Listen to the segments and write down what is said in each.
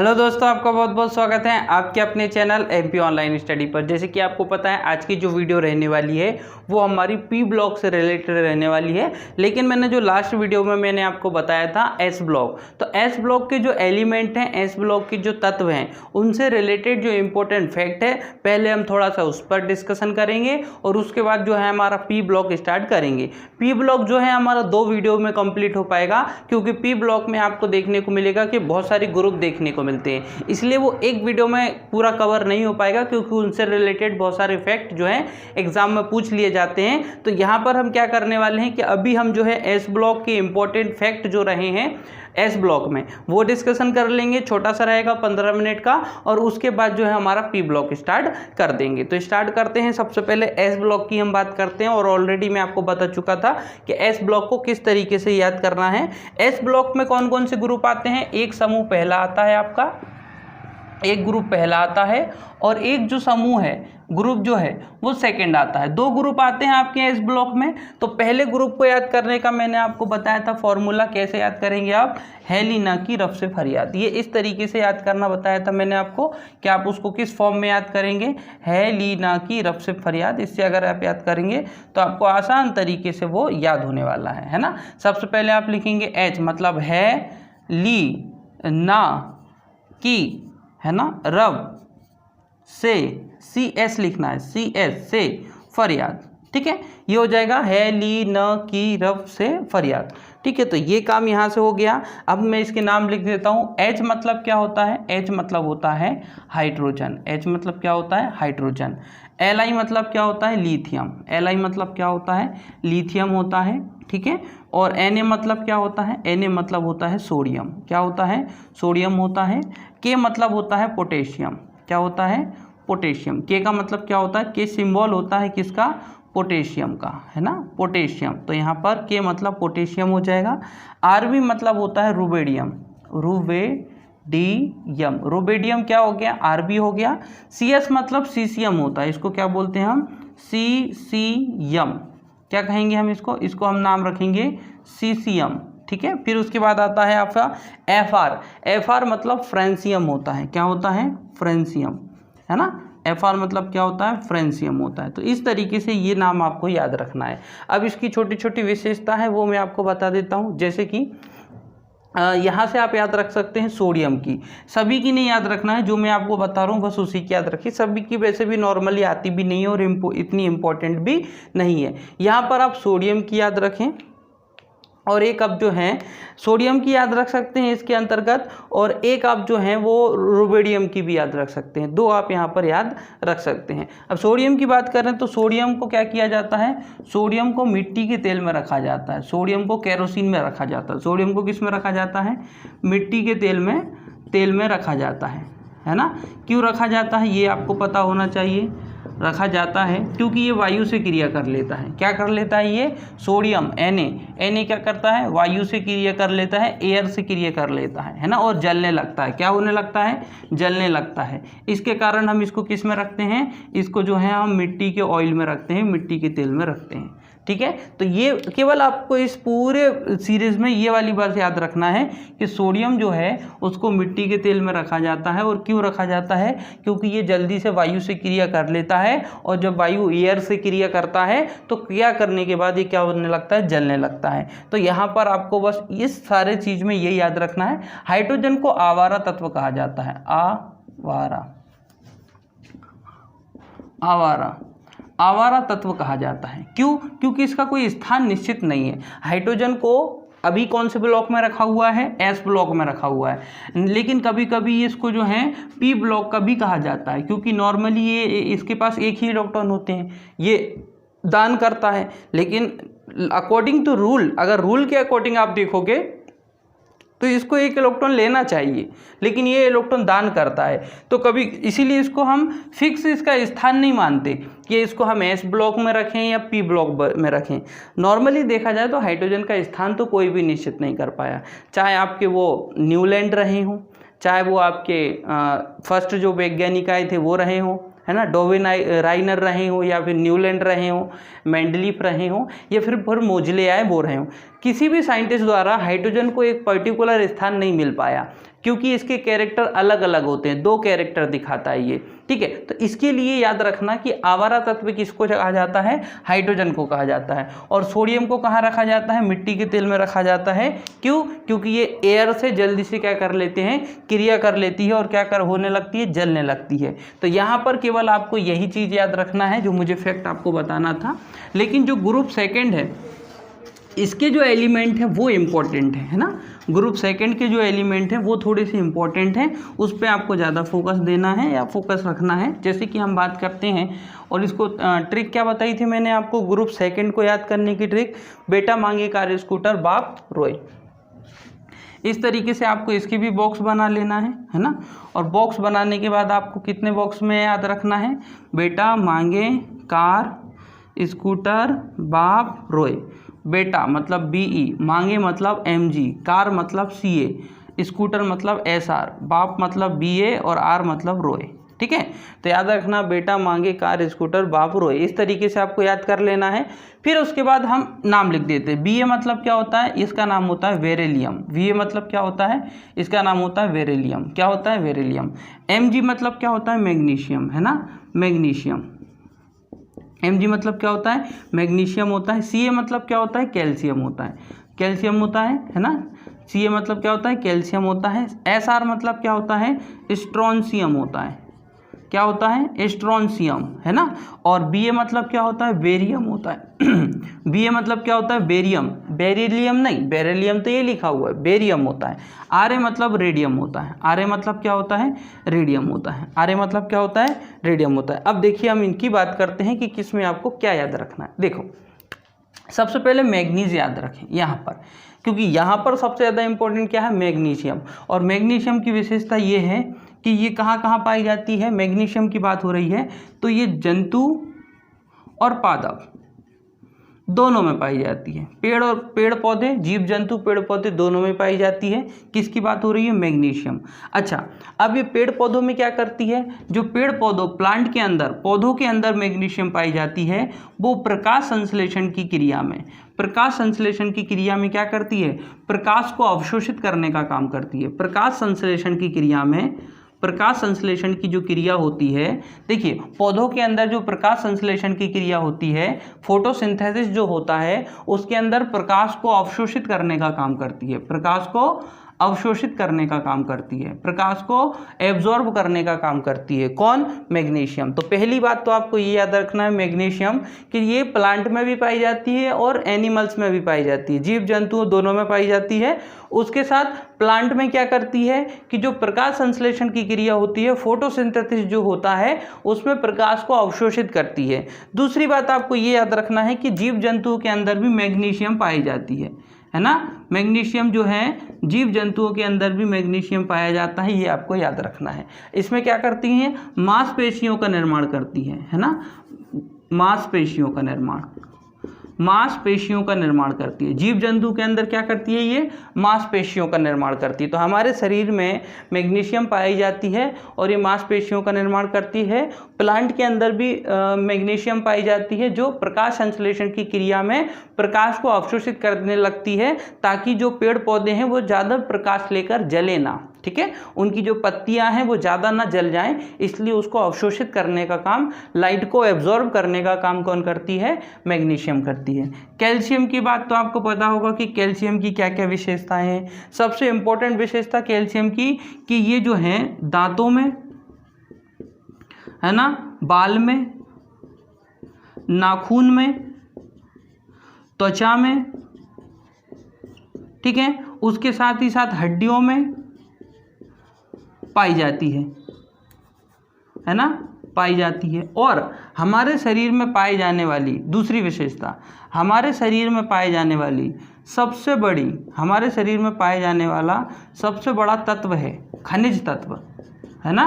Hello दोस्तों, आपका बहुत बहुत स्वागत है आपके अपने चैनल एमपी ऑनलाइन स्टडी पर। जैसे कि आपको पता है आज की जो वीडियो रहने वाली है वो हमारी पी ब्लॉक से रिलेटेड रहने वाली है। लेकिन मैंने जो लास्ट वीडियो में मैंने आपको बताया था एस ब्लॉक, तो एस ब्लॉक के जो एलिमेंट हैं, एस ब्लॉक के जो तत्व हैं, उनसे रिलेटेड जो इम्पोर्टेंट फैक्ट है पहले हम थोड़ा सा उस पर डिस्कशन करेंगे और उसके बाद जो है हमारा पी ब्लॉक स्टार्ट करेंगे। पी ब्लॉक जो है हमारा 2 वीडियो में कंप्लीट हो पाएगा, क्योंकि पी ब्लॉक में आपको देखने को मिलेगा कि बहुत सारे ग्रुप देखने को मिलते हैं, इसलिए वो एक वीडियो में पूरा कवर नहीं हो पाएगा, क्योंकि उनसे रिलेटेड बहुत सारे फैक्ट जो हैं एग्जाम में पूछ लिए जाते हैं। तो यहाँ पर हम क्या करने वाले हैं कि अभी हम जो है एस ब्लॉक के इंपॉर्टेंट फैक्ट जो रहे हैं एस ब्लॉक में वो डिस्कशन कर लेंगे, छोटा सा रहेगा 15 मिनट का, और उसके बाद जो है हमारा पी ब्लॉक स्टार्ट कर देंगे। तो स्टार्ट करते हैं। सबसे पहले एस ब्लॉक की हम बात करते हैं, और ऑलरेडी मैं आपको बता चुका था कि एस ब्लॉक को किस तरीके से याद करना है। एस ब्लॉक में कौन कौन से ग्रुप आते हैं? एक समूह पहला आता है आपका, एक ग्रुप पहला आता है, और एक जो समूह है ग्रुप जो है वो सेकंड आता है। 2 ग्रुप आते हैं आपके इस ब्लॉक में। तो पहले ग्रुप को याद करने का मैंने आपको बताया था फॉर्मूला, कैसे याद करेंगे आप? है ली ना की रफ से फरियाद, ये इस तरीके से याद करना बताया था मैंने आपको कि आप उसको किस फॉर्म में याद करेंगे, है ली ना की रफ से फरियाद। इससे अगर आप याद करेंगे तो आपको आसान तरीके से वो याद होने वाला है ना। सबसे पहले आप लिखेंगे एच, मतलब है ली ना की, है ना, रब से, सी एस लिखना है, सी एस से फरियाद। ठीक है, ये हो जाएगा है ली न की रब से फरियाद। ठीक है, तो ये काम यहाँ से हो गया। अब मैं इसके नाम लिख देता हूँ। एच मतलब क्या होता है? एच मतलब होता है हाइड्रोजन। एच मतलब क्या होता है? हाइड्रोजन। एल आई मतलब क्या होता है? लिथियम। एल आई मतलब क्या होता है? लिथियम होता है। ठीक है, और एन ए मतलब क्या होता है? एन ए मतलब होता है सोडियम। क्या होता है? सोडियम होता है। के मतलब होता है पोटेशियम। क्या होता है? पोटेशियम। के का मतलब क्या होता है? के सिंबल होता है किसका? पोटेशियम का, है ना, पोटेशियम। तो यहाँ पर के मतलब पोटेशियम हो जाएगा। आर बी मतलब होता है रुबेडियम। रुबेडियम, रुबेडियम क्या हो गया? आर बी हो गया। सी एस मतलब सीसियम होता है, इसको क्या बोलते हैं हम? सीसियम। क्या कहेंगे हम इसको? इसको हम नाम रखेंगे सीसियम। ठीक है, फिर उसके बाद आता है आपका एफ आर। एफ आर मतलब फ्रेंसियम होता है। क्या होता है? फ्रेंसियम, है ना। एफ आर मतलब क्या होता है? फ्रेंसियम होता है। तो इस तरीके से ये नाम आपको याद रखना है। अब इसकी छोटी छोटी विशेषता है वो मैं आपको बता देता हूँ। जैसे कि यहाँ से आप याद रख सकते हैं सोडियम की, सभी की नहीं याद रखना है, जो मैं आपको बता रहा हूँ बस उसी की याद रखिए। सभी की वैसे भी नॉर्मली आती भी नहीं है और इतनी इम्पोर्टेंट भी नहीं है। यहाँ पर आप सोडियम की याद रखें, और एक आप जो हैं सोडियम की याद रख सकते हैं इसके अंतर्गत, और एक आप जो हैं वो रुबेडियम की भी याद रख सकते हैं। 2 आप यहाँ पर याद रख सकते हैं। अब सोडियम की बात करें तो सोडियम को क्या किया जाता है? सोडियम को मिट्टी के तेल में रखा जाता है। सोडियम को केरोसिन में रखा जाता है। सोडियम को किस में रखा जाता है? मिट्टी के तेल में रखा जाता है ना। क्यों रखा जाता है ये आपको पता होना चाहिए। रखा जाता है क्योंकि ये वायु से क्रिया कर लेता है। क्या कर लेता है ये? सोडियम Na क्या करता है? वायु से क्रिया कर लेता है, एयर से क्रिया कर लेता है ना, और जलने लगता है। क्या होने लगता है? जलने लगता है। इसके कारण हम इसको किस में रखते हैं? इसको जो है हम मिट्टी के ऑयल में रखते हैं, मिट्टी के तेल में रखते हैं। ठीक है, तो ये केवल आपको इस पूरे सीरीज में ये वाली बात याद रखना है कि सोडियम जो है उसको मिट्टी के तेल में रखा जाता है। और क्यों रखा जाता है? क्योंकि ये जल्दी से वायु से क्रिया कर लेता है, और जब वायु एयर से क्रिया करता है तो क्रिया करने के बाद ये क्या होने लगता है? जलने लगता है। तो यहाँ पर आपको बस इस सारे चीज़ में ये याद रखना है। हाइड्रोजन को आवारा तत्व कहा जाता है। आवारा तत्व कहा जाता है। क्यों? क्योंकि इसका कोई स्थान निश्चित नहीं है। हाइड्रोजन को अभी कौन से ब्लॉक में रखा हुआ है? एस ब्लॉक में रखा हुआ है, लेकिन कभी कभी इसको जो है पी ब्लॉक का भी कहा जाता है, क्योंकि नॉर्मली ये इसके पास एक ही इलेक्ट्रॉन होते हैं, ये दान करता है। लेकिन अकॉर्डिंग टू रूल, अगर रूल के अकॉर्डिंग आप देखोगे तो इसको एक इलेक्ट्रॉन लेना चाहिए, लेकिन ये इलेक्ट्रॉन दान करता है। तो कभी इसीलिए इसको हम फिक्स इसका स्थान नहीं मानते कि इसको हम एस ब्लॉक में रखें या पी ब्लॉक में रखें। नॉर्मली देखा जाए तो हाइड्रोजन का स्थान तो कोई भी निश्चित नहीं कर पाया, चाहे आपके वो न्यूलैंड रहे हों, चाहे वो आपके फर्स्ट जो वैज्ञानिक आए थे वो रहे हों, है ना, डॉर्विन राइनर रहे हो, या फिर न्यूलैंड रहे हो, मेंडलीफ रहे हो, या फिर मोजले आए वो रहे हो। किसी भी साइंटिस्ट द्वारा हाइड्रोजन को एक पर्टिकुलर स्थान नहीं मिल पाया। क्योंकि इसके कैरेक्टर अलग अलग होते हैं, 2 कैरेक्टर दिखाता है ये, ठीक है। तो इसके लिए याद रखना कि आवारा तत्व किसको कहा जाता है, हाइड्रोजन को कहा जाता है। और सोडियम को कहाँ रखा जाता है, मिट्टी के तेल में रखा जाता है। क्यों? क्योंकि ये एयर से जल्दी से क्या कर लेते हैं, क्रिया कर लेती है और क्या कर होने लगती है, जलने लगती है। तो यहाँ पर केवल आपको यही चीज़ याद रखना है जो मुझे फैक्ट आपको बताना था। लेकिन जो ग्रुप सेकेंड है इसके जो एलिमेंट है वो इम्पॉर्टेंट है ना। ग्रुप सेकंड के जो एलिमेंट हैं वो थोड़े से इम्पॉर्टेंट हैं, उस पर आपको ज़्यादा फोकस देना है या फोकस रखना है। जैसे कि हम बात करते हैं, और इसको ट्रिक क्या बताई थी मैंने आपको ग्रुप सेकंड को याद करने की ट्रिक, बेटा मांगे कार स्कूटर बाप रोए। इस तरीके से आपको इसकी भी बॉक्स बना लेना है ना। और बॉक्स बनाने के बाद आपको कितने बॉक्स में याद रखना है, बेटा मांगे कार स्कूटर बाप रोए। बेटा मतलब BE, मांगे मतलब MG, कार मतलब CA, स्कूटर मतलब SR, बाप मतलब BA और R मतलब रोए, ठीक है। तो याद रखना बेटा मांगे कार स्कूटर बाप रोए, इस तरीके से आपको याद कर लेना है। फिर उसके बाद हम नाम लिख देते हैं। BA मतलब क्या होता है, इसका नाम होता है बेरिलियम। VA मतलब क्या होता है, इसका नाम होता है बेरिलियम। क्या होता है, बेरिलियम। MG मतलब क्या होता है, मैग्नीशियम, है ना, मैग्नीशियम। Mg मतलब क्या होता है, मैग्नीशियम होता है। Ca मतलब क्या होता है, कैल्शियम होता है, कैल्शियम होता है ना। Ca मतलब क्या होता है, कैल्शियम होता है। Sr मतलब क्या होता है, स्ट्रोंशियम होता है। क्या होता है, स्ट्रोंशियम, है ना। और Ba मतलब क्या होता है, बेरियम होता है। Ba मतलब क्या होता है, बेरियम, बेरिलियम नहीं, बेरिलियम तो ये लिखा हुआ है, बेरियम होता है। Ra मतलब रेडियम होता है। Ra मतलब क्या होता है, रेडियम होता है। Ra मतलब क्या होता है, रेडियम होता है। अब देखिए हम इनकी बात करते हैं कि किस में आपको क्या याद रखना है। देखो सबसे पहले मैग्नीज याद रखें यहाँ पर, क्योंकि यहाँ पर सबसे ज़्यादा इंपॉर्टेंट क्या है, मैग्नीशियम। और मैग्नीशियम की विशेषता ये है कि ये कहाँ कहाँ पाई जाती है, मैग्नीशियम की बात हो रही है तो ये जंतु और पादप दोनों में पाई जाती है। पेड़ पौधे, जीव जंतु पेड़ पौधे दोनों में पाई जाती है। किसकी बात हो रही है, मैग्नीशियम। अच्छा, अब ये पेड़ पौधों में क्या करती है, जो पेड़ पौधों प्लांट के अंदर, पौधों के अंदर मैग्नीशियम पाई जाती है, वो प्रकाश संश्लेषण की क्रिया में, प्रकाश संश्लेषण की क्रिया में क्या करती है, प्रकाश को अवशोषित करने का काम करती है। प्रकाश संश्लेषण की क्रिया में, प्रकाश संश्लेषण की जो क्रिया होती है, देखिए पौधों के अंदर जो प्रकाश संश्लेषण की क्रिया होती है, फोटोसिंथेसिस जो होता है, उसके अंदर प्रकाश को अवशोषित करने का काम करती है। प्रकाश को अवशोषित करने का काम करती है, प्रकाश को एब्जॉर्ब करने का काम करती है। कौन, मैग्नीशियम। तो पहली बात तो आपको ये याद रखना है मैग्नीशियम कि ये प्लांट में भी पाई जाती है और एनिमल्स में भी पाई जाती है, जीव जंतुओं दोनों में पाई जाती है। उसके साथ प्लांट में क्या करती है कि जो प्रकाश संश्लेषण की क्रिया होती है, फोटोसिंथेसिस जो होता है, उसमें प्रकाश को अवशोषित करती है। दूसरी बात आपको ये याद रखना है कि जीव जंतुओं के अंदर भी मैग्नीशियम पाई जाती है ना। मैग्नीशियम जो है जीव जंतुओं के अंदर भी मैग्नीशियम पाया जाता है, ये आपको याद रखना है। इसमें क्या करती हैं, मांसपेशियों का निर्माण करती है ना, मांसपेशियों का निर्माण, मांसपेशियों का निर्माण करती है। जीव जंतु के अंदर क्या करती है, ये मांसपेशियों का निर्माण करती है। तो हमारे शरीर में मैग्नीशियम पाई जाती है और ये मांसपेशियों का निर्माण करती है। प्लांट के अंदर भी मैग्नीशियम पाई जाती है, जो प्रकाश संश्लेषण की क्रिया में प्रकाश को अवशोषित करने लगती है, ताकि जो पेड़ पौधे हैं वो ज़्यादा प्रकाश लेकर जले ना, ठीक है, उनकी जो पत्तियां हैं वो ज़्यादा ना जल जाएं, इसलिए उसको अवशोषित करने का काम, लाइट को एब्जॉर्ब करने का काम कौन करती है, मैग्नीशियम करती है। कैल्शियम की बात तो आपको पता होगा कि कैल्शियम की क्या क्या विशेषताएं हैं। सबसे इंपॉर्टेंट विशेषता कैल्शियम की कि ये जो है दांतों में, है ना, बाल में, नाखून में, त्वचा में, ठीक है, उसके साथ ही साथ हड्डियों में पाई जाती है ना, पाई जाती है। और हमारे शरीर में पाई जाने वाली दूसरी विशेषता, हमारे शरीर में पाई जाने वाली सबसे बड़ी, हमारे शरीर में पाए जाने वाला सबसे बड़ा तत्व है खनिज तत्व, है ना,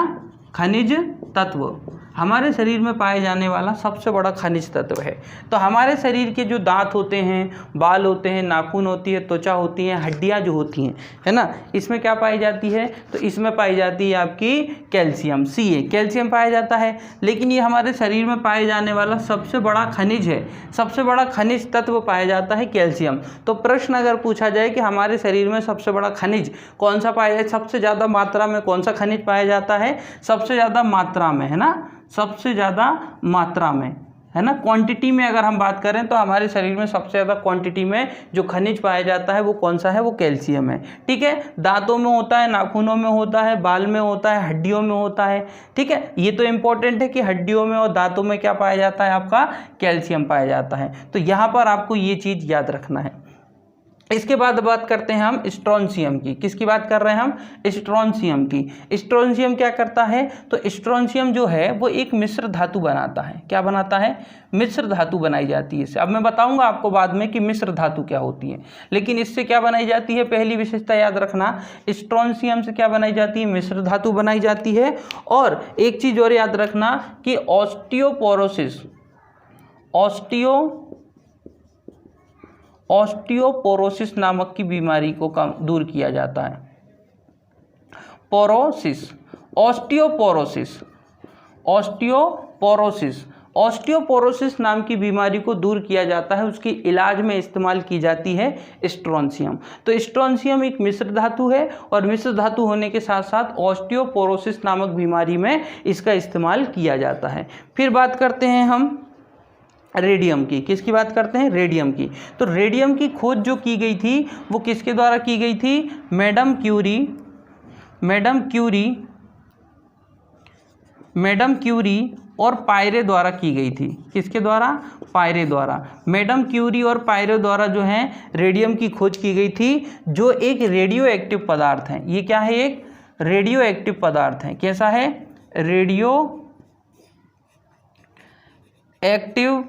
खनिज तत्व। हमारे शरीर में पाए जाने वाला सबसे बड़ा खनिज तत्व है। तो हमारे शरीर के जो दांत होते हैं, बाल होते हैं, नाखून होती है, त्वचा होती है, हड्डियाँ जो होती हैं, है ना, इसमें क्या पाई जाती है? तो इसमें पाई जाती है आपकी कैल्शियम, Ca, कैल्शियम पाया जाता है। लेकिन ये हमारे शरीर में पाए जाने वाला सबसे बड़ा खनिज है, सबसे बड़ा खनिज तत्व पाया जाता है कैल्शियम। तो प्रश्न अगर पूछा जाए कि हमारे शरीर में सबसे बड़ा खनिज कौन सा पाया जाए, सबसे ज़्यादा मात्रा में कौन सा खनिज पाया जाता है? सबसे ज़्यादा मात्रा में, है ना, सबसे ज़्यादा मात्रा में, है ना, क्वांटिटी में अगर हम बात करें तो हमारे शरीर में सबसे ज़्यादा क्वांटिटी में जो खनिज पाया जाता है वो कौन सा है? वो कैल्शियम है। ठीक है, दांतों में होता है, नाखूनों में होता है, बाल में होता है, हड्डियों में होता है। ठीक है, ये तो इंपॉर्टेंट है कि हड्डियों में और दांतों में क्या पाया जाता है? आपका कैल्शियम पाया जाता है। तो यहाँ पर आपको ये चीज़ याद रखना है। इसके बाद बात करते हैं हम स्ट्रोंशियम की। किसकी बात कर रहे हैं हम? स्ट्रोंशियम की। स्ट्रोंशियम क्या करता है? तो स्ट्रोंशियम जो है वो एक मिश्र धातु बनाता है। क्या बनाता है? मिश्र धातु बनाई जाती है इससे। अब मैं बताऊंगा आपको बाद में कि मिश्र धातु क्या होती है, लेकिन इससे क्या बनाई जाती है? पहली विशेषता याद रखना, स्ट्रोंशियम से क्या बनाई जाती है? मिश्र धातु बनाई जाती है। और एक चीज और याद रखना कि ऑस्टियोपोरोसिस नामक की बीमारी को दूर किया जाता है। ऑस्टियोपोरोसिस नाम की बीमारी को दूर किया जाता है, उसके इलाज में इस्तेमाल की जाती है स्ट्रोंशियम। तो स्ट्रोंशियम एक मिश्र धातु है और मिश्र धातु होने के साथ साथ ऑस्टियोपोरोसिस नामक बीमारी में इसका इस्तेमाल किया जाता है। फिर बात करते हैं हम रेडियम की। किसकी बात करते हैं? रेडियम की। तो रेडियम की खोज जो की गई थी वो किसके द्वारा की गई थी? मैडम क्यूरी और पायरे द्वारा की गई थी। किसके द्वारा? पायरे द्वारा। मैडम क्यूरी और पायरे द्वारा जो है रेडियम की खोज की गई थी, जो एक रेडियो एक्टिव पदार्थ है। ये क्या है? एक रेडियो एक्टिव पदार्थ है। कैसा है? रेडियो एक्टिव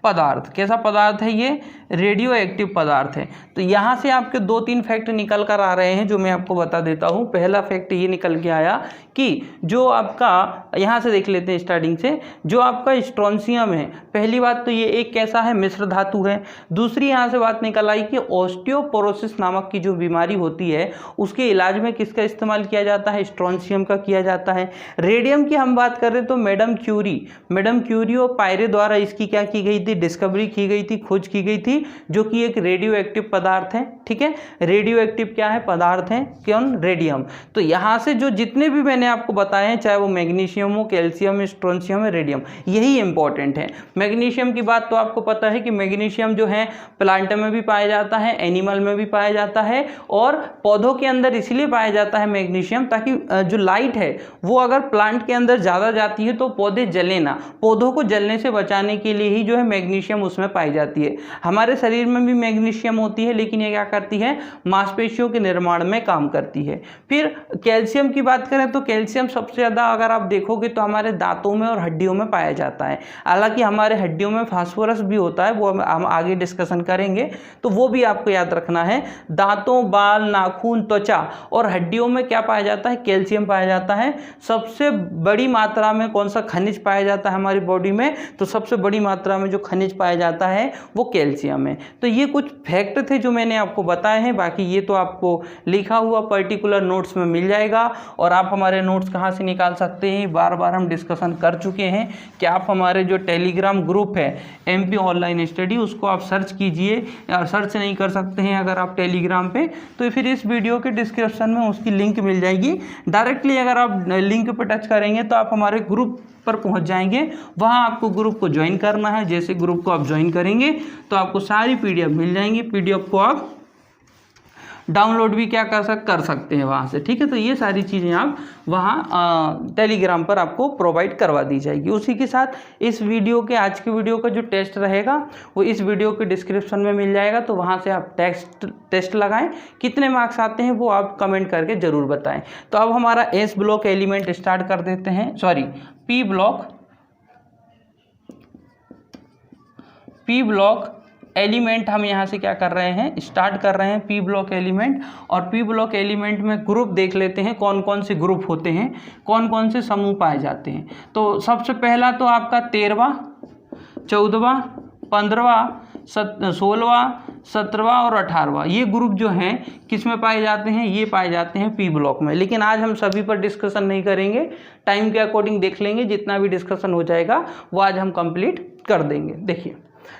पदार्थ। कैसा पदार्थ है ये? रेडियो एक्टिव पदार्थ है। तो यहाँ से आपके 2-3 फैक्ट निकल कर आ रहे हैं जो मैं आपको बता देता हूँ। पहला फैक्ट ये निकल के आया कि जो आपका, यहाँ से देख लेते हैं स्टार्टिंग से, जो आपका स्ट्रोंशियम है, पहली बात तो ये एक कैसा है? मिश्र धातु है। दूसरी यहाँ से बात निकल आई कि ऑस्टियोपोरोसिस नामक की जो बीमारी होती है उसके इलाज में किसका इस्तेमाल किया जाता है? स्ट्रोंशियम का किया जाता है। रेडियम की हम बात करें तो मैडम क्यूरी और पायरे द्वारा इसकी क्या की गई थी? डिस्कवरी की गई थी, खोज की गई थी, जो कि एक रेडियो एक्टिव पदार्थ है। ठीक है, रेडियो एक्टिव क्या है? पदार्थ है। कौन? रेडियम। तो यहां से जो जितने भी मैंने आपको बताए हैं, चाहे वो मैग्नीशियम हो, कैल्शियम, स्ट्रोंशियम, रेडियम, यही इंपॉर्टेंट है। मैग्नीशियम की बात तो आपको पता है कि मैग्नीशियम जो है प्लांट में भी पाया जाता है, एनिमल में भी पाया जाता है, और पौधों के अंदर इसलिए पाया जाता है मैग्नीशियम ताकि जो लाइट है वो अगर प्लांट के अंदर ज़्यादा जाती है तो पौधे जले ना, पौधों को जलने से बचाने के लिए ही जो है मैग्नीशियम उसमें पाई जाती है। हमारे शरीर में भी मैग्नीशियम होती है, लेकिन ये क्या करती है? मांसपेशियों के निर्माण में काम करती है। फिर कैल्शियम की बात करें तो कैल्शियम सबसे ज़्यादा अगर आप देखोगे तो हमारे दांतों में और हड्डियों में पाया जाता है। हालांकि हमारे हड्डियों में फास्फोरस भी होता है, वो हम आगे डिस्कशन करेंगे, तो वो भी आपको याद रखना है। दांतों, बाल, नाखून, त्वचा और हड्डियों में क्या पाया जाता है? कैल्शियम पाया जाता है। सबसे बड़ी मात्रा में कौन सा खनिज पाया जाता है हमारी बॉडी में? तो सबसे बड़ी मात्रा में जो खनिज पाया जाता है वो कैल्शियम है। तो ये कुछ फैक्ट थे जो मैंने आपको बताए हैं। बाकी ये तो आपको लिखा हुआ पर्टिकुलर नोट्स में मिल जाएगा। और आप हमारे नोट्स कहाँ से निकाल सकते हैं? बार बार हम डिस्कशन कर चुके हैं कि आप हमारे जो टेलीग्राम ग्रुप है MP ऑनलाइन स्टडी, उसको आप सर्च कीजिए, या सर्च नहीं कर सकते हैं अगर आप टेलीग्राम पे, तो फिर इस वीडियो के डिस्क्रिप्शन में उसकी लिंक मिल जाएगी। डायरेक्टली अगर आप लिंक पर टच करेंगे तो आप हमारे ग्रुप पर पहुंच जाएंगे। वहां आपको ग्रुप को ज्वाइन करना है। जैसे ग्रुप को आप ज्वाइन करेंगे तो आपको सारी PDF मिल जाएंगी। PDF को आप डाउनलोड भी क्या कर सकते हैं वहाँ से। ठीक है, तो ये सारी चीज़ें आप वहाँ टेलीग्राम पर आपको प्रोवाइड करवा दी जाएगी। उसी के साथ इस वीडियो के, आज के वीडियो का जो टेस्ट रहेगा वो इस वीडियो के डिस्क्रिप्शन में मिल जाएगा, तो वहाँ से आप टेस्ट लगाएं। कितने मार्क्स आते हैं वो आप कमेंट करके ज़रूर बताएं। तो अब हमारा S ब्लॉक एलिमेंट स्टार्ट कर देते हैं, सॉरी P ब्लॉक एलिमेंट हम यहाँ से क्या कर रहे हैं, स्टार्ट कर रहे हैं पी ब्लॉक एलिमेंट। और पी ब्लॉक एलिमेंट में ग्रुप देख लेते हैं कौन कौन से ग्रुप होते हैं, कौन कौन से समूह पाए जाते हैं। तो सबसे पहला तो आपका 13वां, 14वां, 15वां, 16वां, 17वां और 18वां, ये ग्रुप जो हैं किस में पाए जाते हैं, ये पाए जाते हैं पी ब्लॉक में। लेकिन आज हम सभी पर डिस्कशन नहीं करेंगे, टाइम के अकॉर्डिंग देख लेंगे, जितना भी डिस्कशन हो जाएगा वो आज हम कंप्लीट कर देंगे। देखिए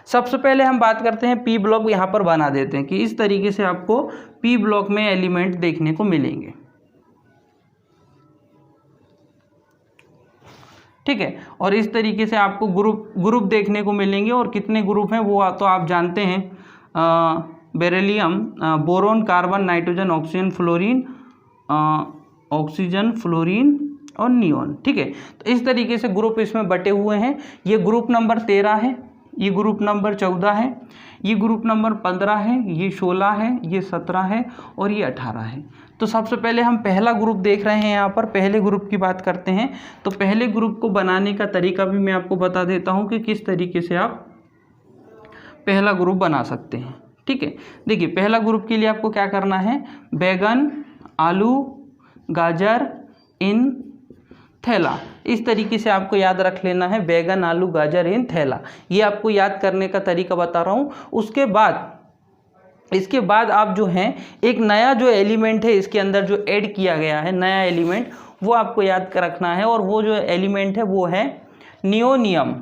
सबसे पहले हम बात करते हैं पी ब्लॉक, यहाँ पर बना देते हैं कि इस तरीके से आपको पी ब्लॉक में एलिमेंट देखने को मिलेंगे, ठीक है। और इस तरीके से आपको ग्रुप देखने को मिलेंगे। और कितने ग्रुप हैं वो तो आप जानते हैं, beryllium, boron, carbon, nitrogen, oxygen, fluorine और नियोन, ठीक है। तो इस तरीके से ग्रुप इसमें बटे हुए हैं। ये ग्रुप नंबर 13 है, ये ग्रुप नंबर 14 है, ये ग्रुप नंबर 15 है, ये 16 है, ये 17 है और ये 18 है। तो सबसे पहले हम पहला ग्रुप देख रहे हैं, यहाँ पर पहले ग्रुप की बात करते हैं। तो पहले ग्रुप को बनाने का तरीका भी मैं आपको बता देता हूँ कि किस तरीके से आप पहला ग्रुप बना सकते हैं, ठीक है। देखिए पहला ग्रुप के लिए आपको क्या करना है, बैगन, आलू, गाजर, इन, थैला, इस तरीके से आपको याद रख लेना है। बैगन, आलू, गाजर, इन, थैला, ये आपको याद करने का तरीका बता रहा हूँ। इसके बाद आप जो हैं एक नया जो एलिमेंट है इसके अंदर जो ऐड किया गया है नया एलिमेंट, वो आपको याद कर रखना है। और वो जो एलिमेंट है वो है नियोनियम।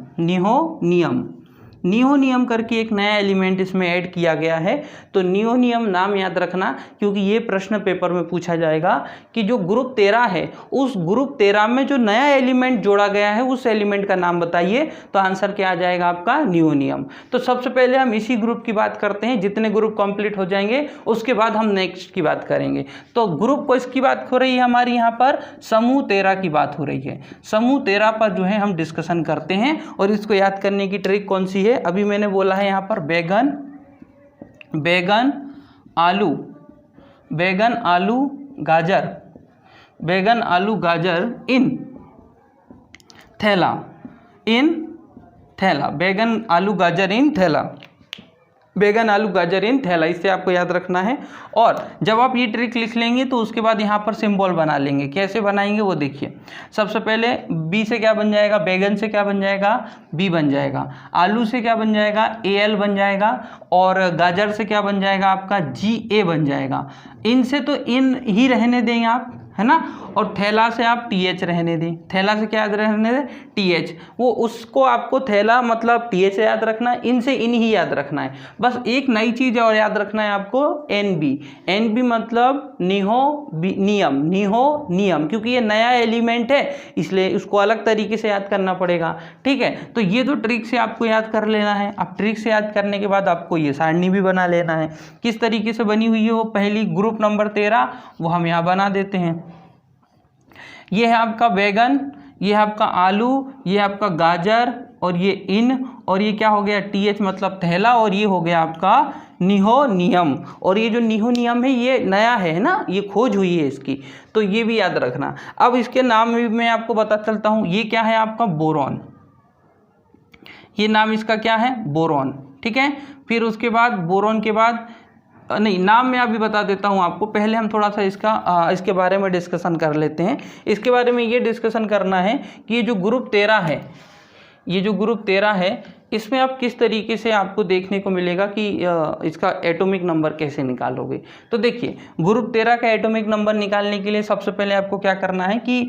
नियोनियम करके एक नया एलिमेंट इसमें ऐड किया गया है। तो नियोनियम नाम याद रखना, क्योंकि ये प्रश्न पेपर में पूछा जाएगा कि जो ग्रुप 13 है उस ग्रुप 13 में जो नया एलिमेंट जोड़ा गया है उस एलिमेंट का नाम बताइए। तो आंसर क्या आ जाएगा आपका, नियोनियम। तो सबसे पहले हम इसी ग्रुप की बात करते हैं। जितने ग्रुप कंप्लीट हो जाएंगे उसके बाद हम नेक्स्ट की बात करेंगे। तो ग्रुप को इसकी बात हो रही है हमारी, यहाँ पर समूह 13 की बात हो रही है। समूह 13 पर जो है हम डिस्कशन करते हैं। और इसको याद करने की ट्रिक कौन सी है, अभी मैंने बोला है यहाँ पर बैगन, आलू, गाजर, इन, थैला, बैगन, आलू, गाजर, इन, थैला, बैगन, आलू, गाजर, इन, थैला, इससे आपको याद रखना है। और जब आप ये ट्रिक लिख लेंगे तो उसके बाद यहाँ पर सिंबल बना लेंगे। कैसे बनाएंगे वो देखिए। सबसे पहले बी से क्या बन जाएगा, बैगन से क्या बन जाएगा, बी बन जाएगा। आलू से क्या बन जाएगा, AL बन जाएगा। और गाजर से क्या बन जाएगा आपका, GA बन जाएगा। इन से तो इन ही रहने देंगे आप, है ना। और थैला से आप TH रहने दें। थैला से क्या याद रहने दें, TH। वो उसको आपको थैला मतलब TH याद रखना है, इन से इन ही याद रखना है। बस एक नई चीज़ और याद रखना है आपको, NB मतलब नियोनियम, क्योंकि ये नया एलिमेंट है इसलिए उसको अलग तरीके से याद करना पड़ेगा, ठीक है। तो ये तो ट्रिक से आपको याद कर लेना है। अब ट्रिक से याद करने के बाद आपको ये सारणी भी बना लेना है। किस तरीके से बनी हुई है वो, पहली ग्रुप नंबर 13 वो हम यहाँ बना देते हैं। ये है आपका बैगन, ये है आपका आलू, ये है आपका गाजर और ये इन, और ये क्या हो गया, TH मतलब थैला, और ये हो गया आपका नियोनियम। और ये जो नियोनियम है ये नया है ना, ये खोज हुई है इसकी, तो ये भी याद रखना। अब इसके नाम भी मैं आपको बता चलता हूँ। ये क्या है आपका, बोरॉन, ये नाम इसका क्या है, बोरॉन, ठीक है। फिर उसके बाद बोरॉन के बाद नहीं, नाम मैं अभी बता देता हूँ आपको। पहले हम थोड़ा सा इसके बारे में डिस्कशन कर लेते हैं। इसके बारे में ये डिस्कशन करना है कि ये जो ग्रुप 13 है इसमें आप किस तरीके से आपको देखने को मिलेगा कि इसका एटॉमिक नंबर कैसे निकालोगे। तो देखिए ग्रुप 13 का एटॉमिक नंबर निकालने के लिए सबसे पहले आपको क्या करना है कि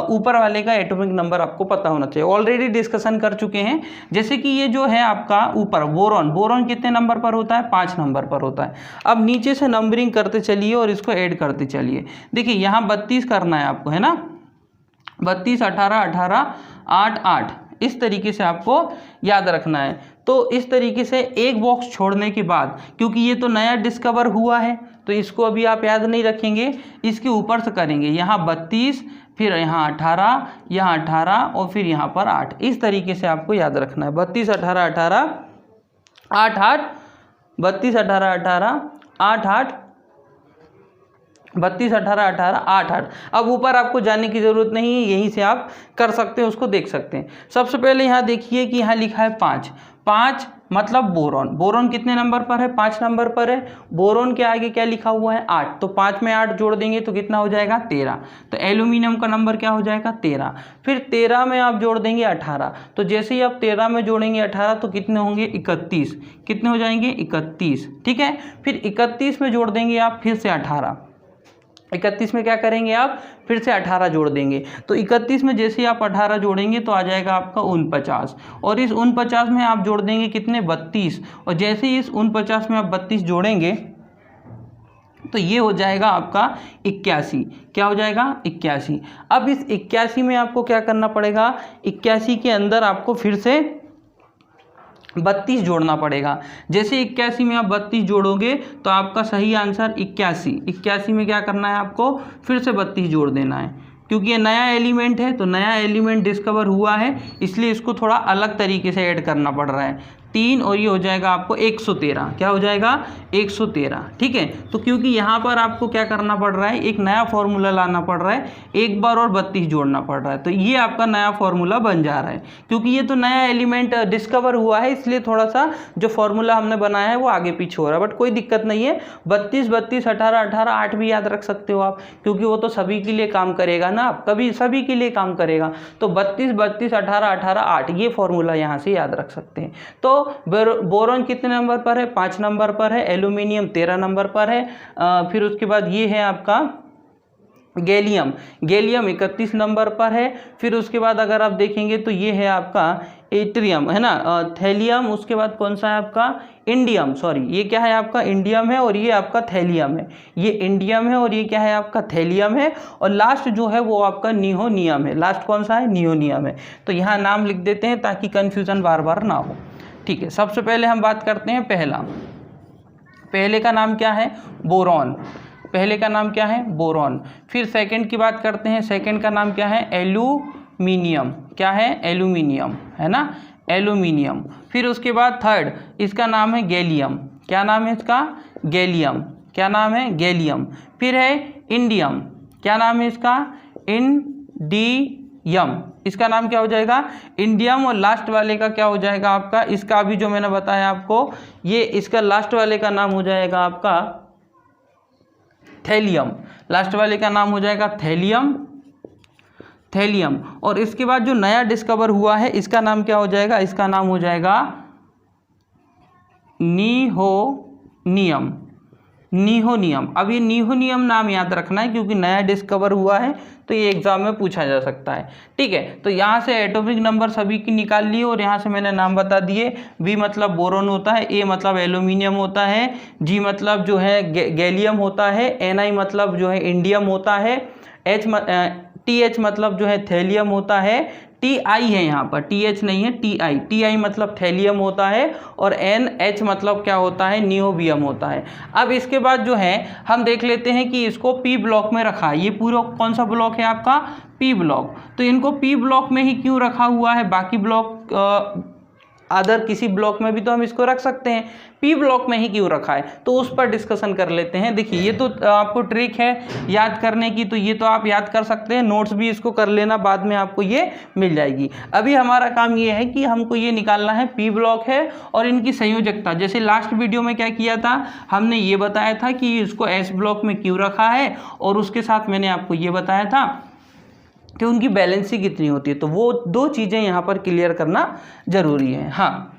ऊपर वाले का एटॉमिक नंबर आपको पता होना चाहिए। ऑलरेडी डिस्कशन कर चुके हैं। जैसे कि ये जो है आपका ऊपर बोरॉन कितने नंबर पर होता है, 5 नंबर पर होता है। अब नीचे से नंबरिंग करते चलिए और इसको ऐड करते चलिए। देखिए यहाँ 32 करना है आपको, है ना, 32, 18, 18, 8, 8, इस तरीके से आपको याद रखना है। तो इस तरीके से एक बॉक्स छोड़ने के बाद, क्योंकि ये तो नया डिस्कवर हुआ है तो इसको अभी आप याद नहीं रखेंगे, इसके ऊपर से करेंगे। यहाँ 32, फिर यहाँ 18, यहाँ 18 और फिर यहाँ पर 8, इस तरीके से आपको याद रखना है। 32, 18, 18, 8, 8, 32, 18, 18, 8, 8 32 18 18 8 8। अब ऊपर आपको जाने की ज़रूरत नहीं है, यहीं से आप कर सकते हैं, उसको देख सकते हैं। सबसे पहले यहाँ देखिए कि यहाँ लिखा है 5, 5 मतलब बोरॉन। बोरॉन कितने नंबर पर है? 5 नंबर पर है। बोरॉन के आगे क्या लिखा हुआ है? 8। तो 5 में 8 जोड़ देंगे तो कितना हो जाएगा? 13। तो एल्यूमिनियम का नंबर क्या हो जाएगा? 13। फिर 13 में आप जोड़ देंगे 18। तो जैसे ही आप 13 में जोड़ेंगे 18 तो कितने होंगे? 31। कितने हो जाएंगे? 31। ठीक है। फिर 31 में जोड़ देंगे आप फिर से 18। 31 में क्या करेंगे आप? फिर से 18 जोड़ देंगे। तो 31 में जैसे ही आप 18 जोड़ेंगे तो आ जाएगा आपका 49। और इस 49 में आप जोड़ देंगे कितने? 32। और जैसे ही इस 49 में आप 32 जोड़ेंगे तो ये हो जाएगा आपका 81। क्या हो जाएगा? 81। अब इस 81 में आपको क्या करना पड़ेगा? 81 के अंदर आपको फिर से 32 जोड़ना पड़ेगा। जैसे 81 में आप 32 जोड़ोगे तो आपका सही आंसर 81। 81 में क्या करना है आपको? फिर से 32 जोड़ देना है, क्योंकि ये नया एलिमेंट है, तो नया एलिमेंट डिस्कवर हुआ है, इसलिए इसको थोड़ा अलग तरीके से ऐड करना पड़ रहा है। 3 और ये हो जाएगा आपको 113। क्या हो जाएगा? 113। ठीक है। तो क्योंकि यहाँ पर आपको क्या करना पड़ रहा है? एक नया फॉर्मूला लाना पड़ रहा है, एक बार और 32 जोड़ना पड़ रहा है, तो ये आपका नया फॉर्मूला बन जा रहा है। क्योंकि ये तो नया एलिमेंट डिस्कवर हुआ है, इसलिए थोड़ा सा जो फॉर्मूला हमने बनाया है वो आगे पीछे हो रहा है, बट कोई दिक्कत नहीं है। 32 32 18 18 8 भी याद रख सकते हो आप, क्योंकि वो तो सभी के लिए काम करेगा ना, आप कभी सभी के लिए काम करेगा। तो 32 32 18 18 8 ये फॉर्मूला यहाँ से याद रख सकते हैं। तो बोरॉन कितने नंबर पर है? 5 नंबर पर है। एल्यूमिनियम 13 नंबर पर है। फिर उसके बाद ये है आपका गैलियम। गैलियम 31 नंबर पर है। फिर उसके बाद अगर आप देखेंगे तो ये है आपका एट्रियम, है ना, थैलियम। उसके बाद कौन सा है आपका? इंडियम। सॉरी, ये क्या है आपका? इंडियम है, और ये आपका थैलियम है। ये इंडियम है और ये क्या है आपका? थैलियम है। और लास्ट जो है वो आपका नियोनियम है। लास्ट कौन सा है? नियोनियम है। तो यहाँ नाम लिख देते हैं ताकि कन्फ्यूज़न बार बार ना हो। ठीक है। सबसे पहले हम बात करते हैं पहले का नाम क्या है? बोरॉन। पहले का नाम क्या है? बोरॉन। फिर सेकंड की बात करते हैं। सेकंड का नाम क्या है? एल्यूमिनियम। क्या है? एल्यूमिनियम, है ना, एल्यूमिनियम। फिर उसके बाद थर्ड, इसका नाम है गैलियम। क्या नाम है इसका? गैलियम। क्या नाम है? गैलियम। फिर है इंडियम। क्या नाम है इसका? इंडियम। इसका नाम क्या हो जाएगा? इंडियम। और लास्ट वाले का क्या हो जाएगा आपका? इसका अभी जो मैंने बताया आपको, ये इसका लास्ट वाले का नाम हो जाएगा आपका थैलियम। लास्ट वाले का नाम हो जाएगा थैलियम। थैलियम। और इसके बाद जो नया डिस्कवर हुआ है इसका नाम क्या हो जाएगा? इसका नाम हो जाएगा नियोनियम। नियोनियम। अब ये नियोनियम नाम याद रखना है, क्योंकि नया डिस्कवर हुआ है तो ये एग्जाम में पूछा जा सकता है। ठीक है। तो यहाँ से एटॉमिक नंबर सभी की निकाल लिए और यहाँ से मैंने नाम बता दिए। बी मतलब बोरोन होता है, ए मतलब एल्यूमिनियम होता है, जी मतलब जो है गैलियम होता है, एन मतलब जो है इंडियम होता है, TH मतलब जो है थैलियम होता है, TI है यहाँ पर, TH नहीं है, TI मतलब थैलियम होता है, और NH मतलब क्या होता है? नियोबियम होता है। अब इसके बाद जो है हम देख लेते हैं कि इसको P ब्लॉक में रखा है। ये पूरा कौन सा ब्लॉक है आपका? P block. तो इनको P ब्लॉक में ही क्यों रखा हुआ है? बाकी ब्लॉक अदर किसी ब्लॉक में भी तो हम इसको रख सकते हैं, P ब्लॉक में ही क्यों रखा है? तो उस पर डिस्कशन कर लेते हैं। देखिए, ये तो आपको ट्रिक है याद करने की, तो ये तो आप याद कर सकते हैं, नोट्स भी इसको कर लेना, बाद में आपको ये मिल जाएगी। अभी हमारा काम ये है कि हमको ये निकालना है P ब्लॉक है और इनकी संयोजकता। जैसे लास्ट वीडियो में क्या किया था, हमने ये बताया था कि इसको S ब्लॉक में क्यों रखा है, और उसके साथ मैंने आपको ये बताया था कि उनकी बैलेंसी कितनी होती है। तो वो दो चीज़ें यहाँ पर क्लियर करना जरूरी है। हाँ,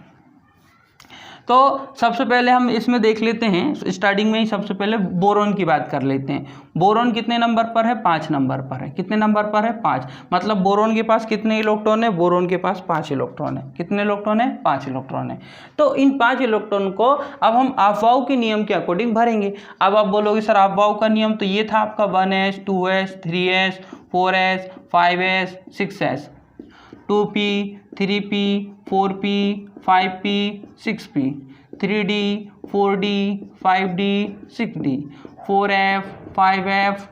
तो सबसे पहले हम इसमें देख लेते हैं, स्टार्टिंग में ही सबसे पहले बोरॉन की बात कर लेते हैं। बोरॉन कितने नंबर पर है? 5 नंबर पर है। कितने नंबर पर है? 5। मतलब बोरॉन के पास कितने इलेक्ट्रॉन है? बोरॉन के पास 5 इलेक्ट्रॉन है। कितने इलेक्ट्रॉन है? 5 इलेक्ट्रॉन है। तो इन 5 इलेक्ट्रॉन को अब हम अफबाउ के नियम के अकॉर्डिंग भरेंगे। अब आप बोलोगे सर अफबाउ का नियम तो ये था आपका 1s 2s 3s 4s 5s 6s, 2p 3p 4p 5p 6p, 3d 4d 5d 6d, 4f 5f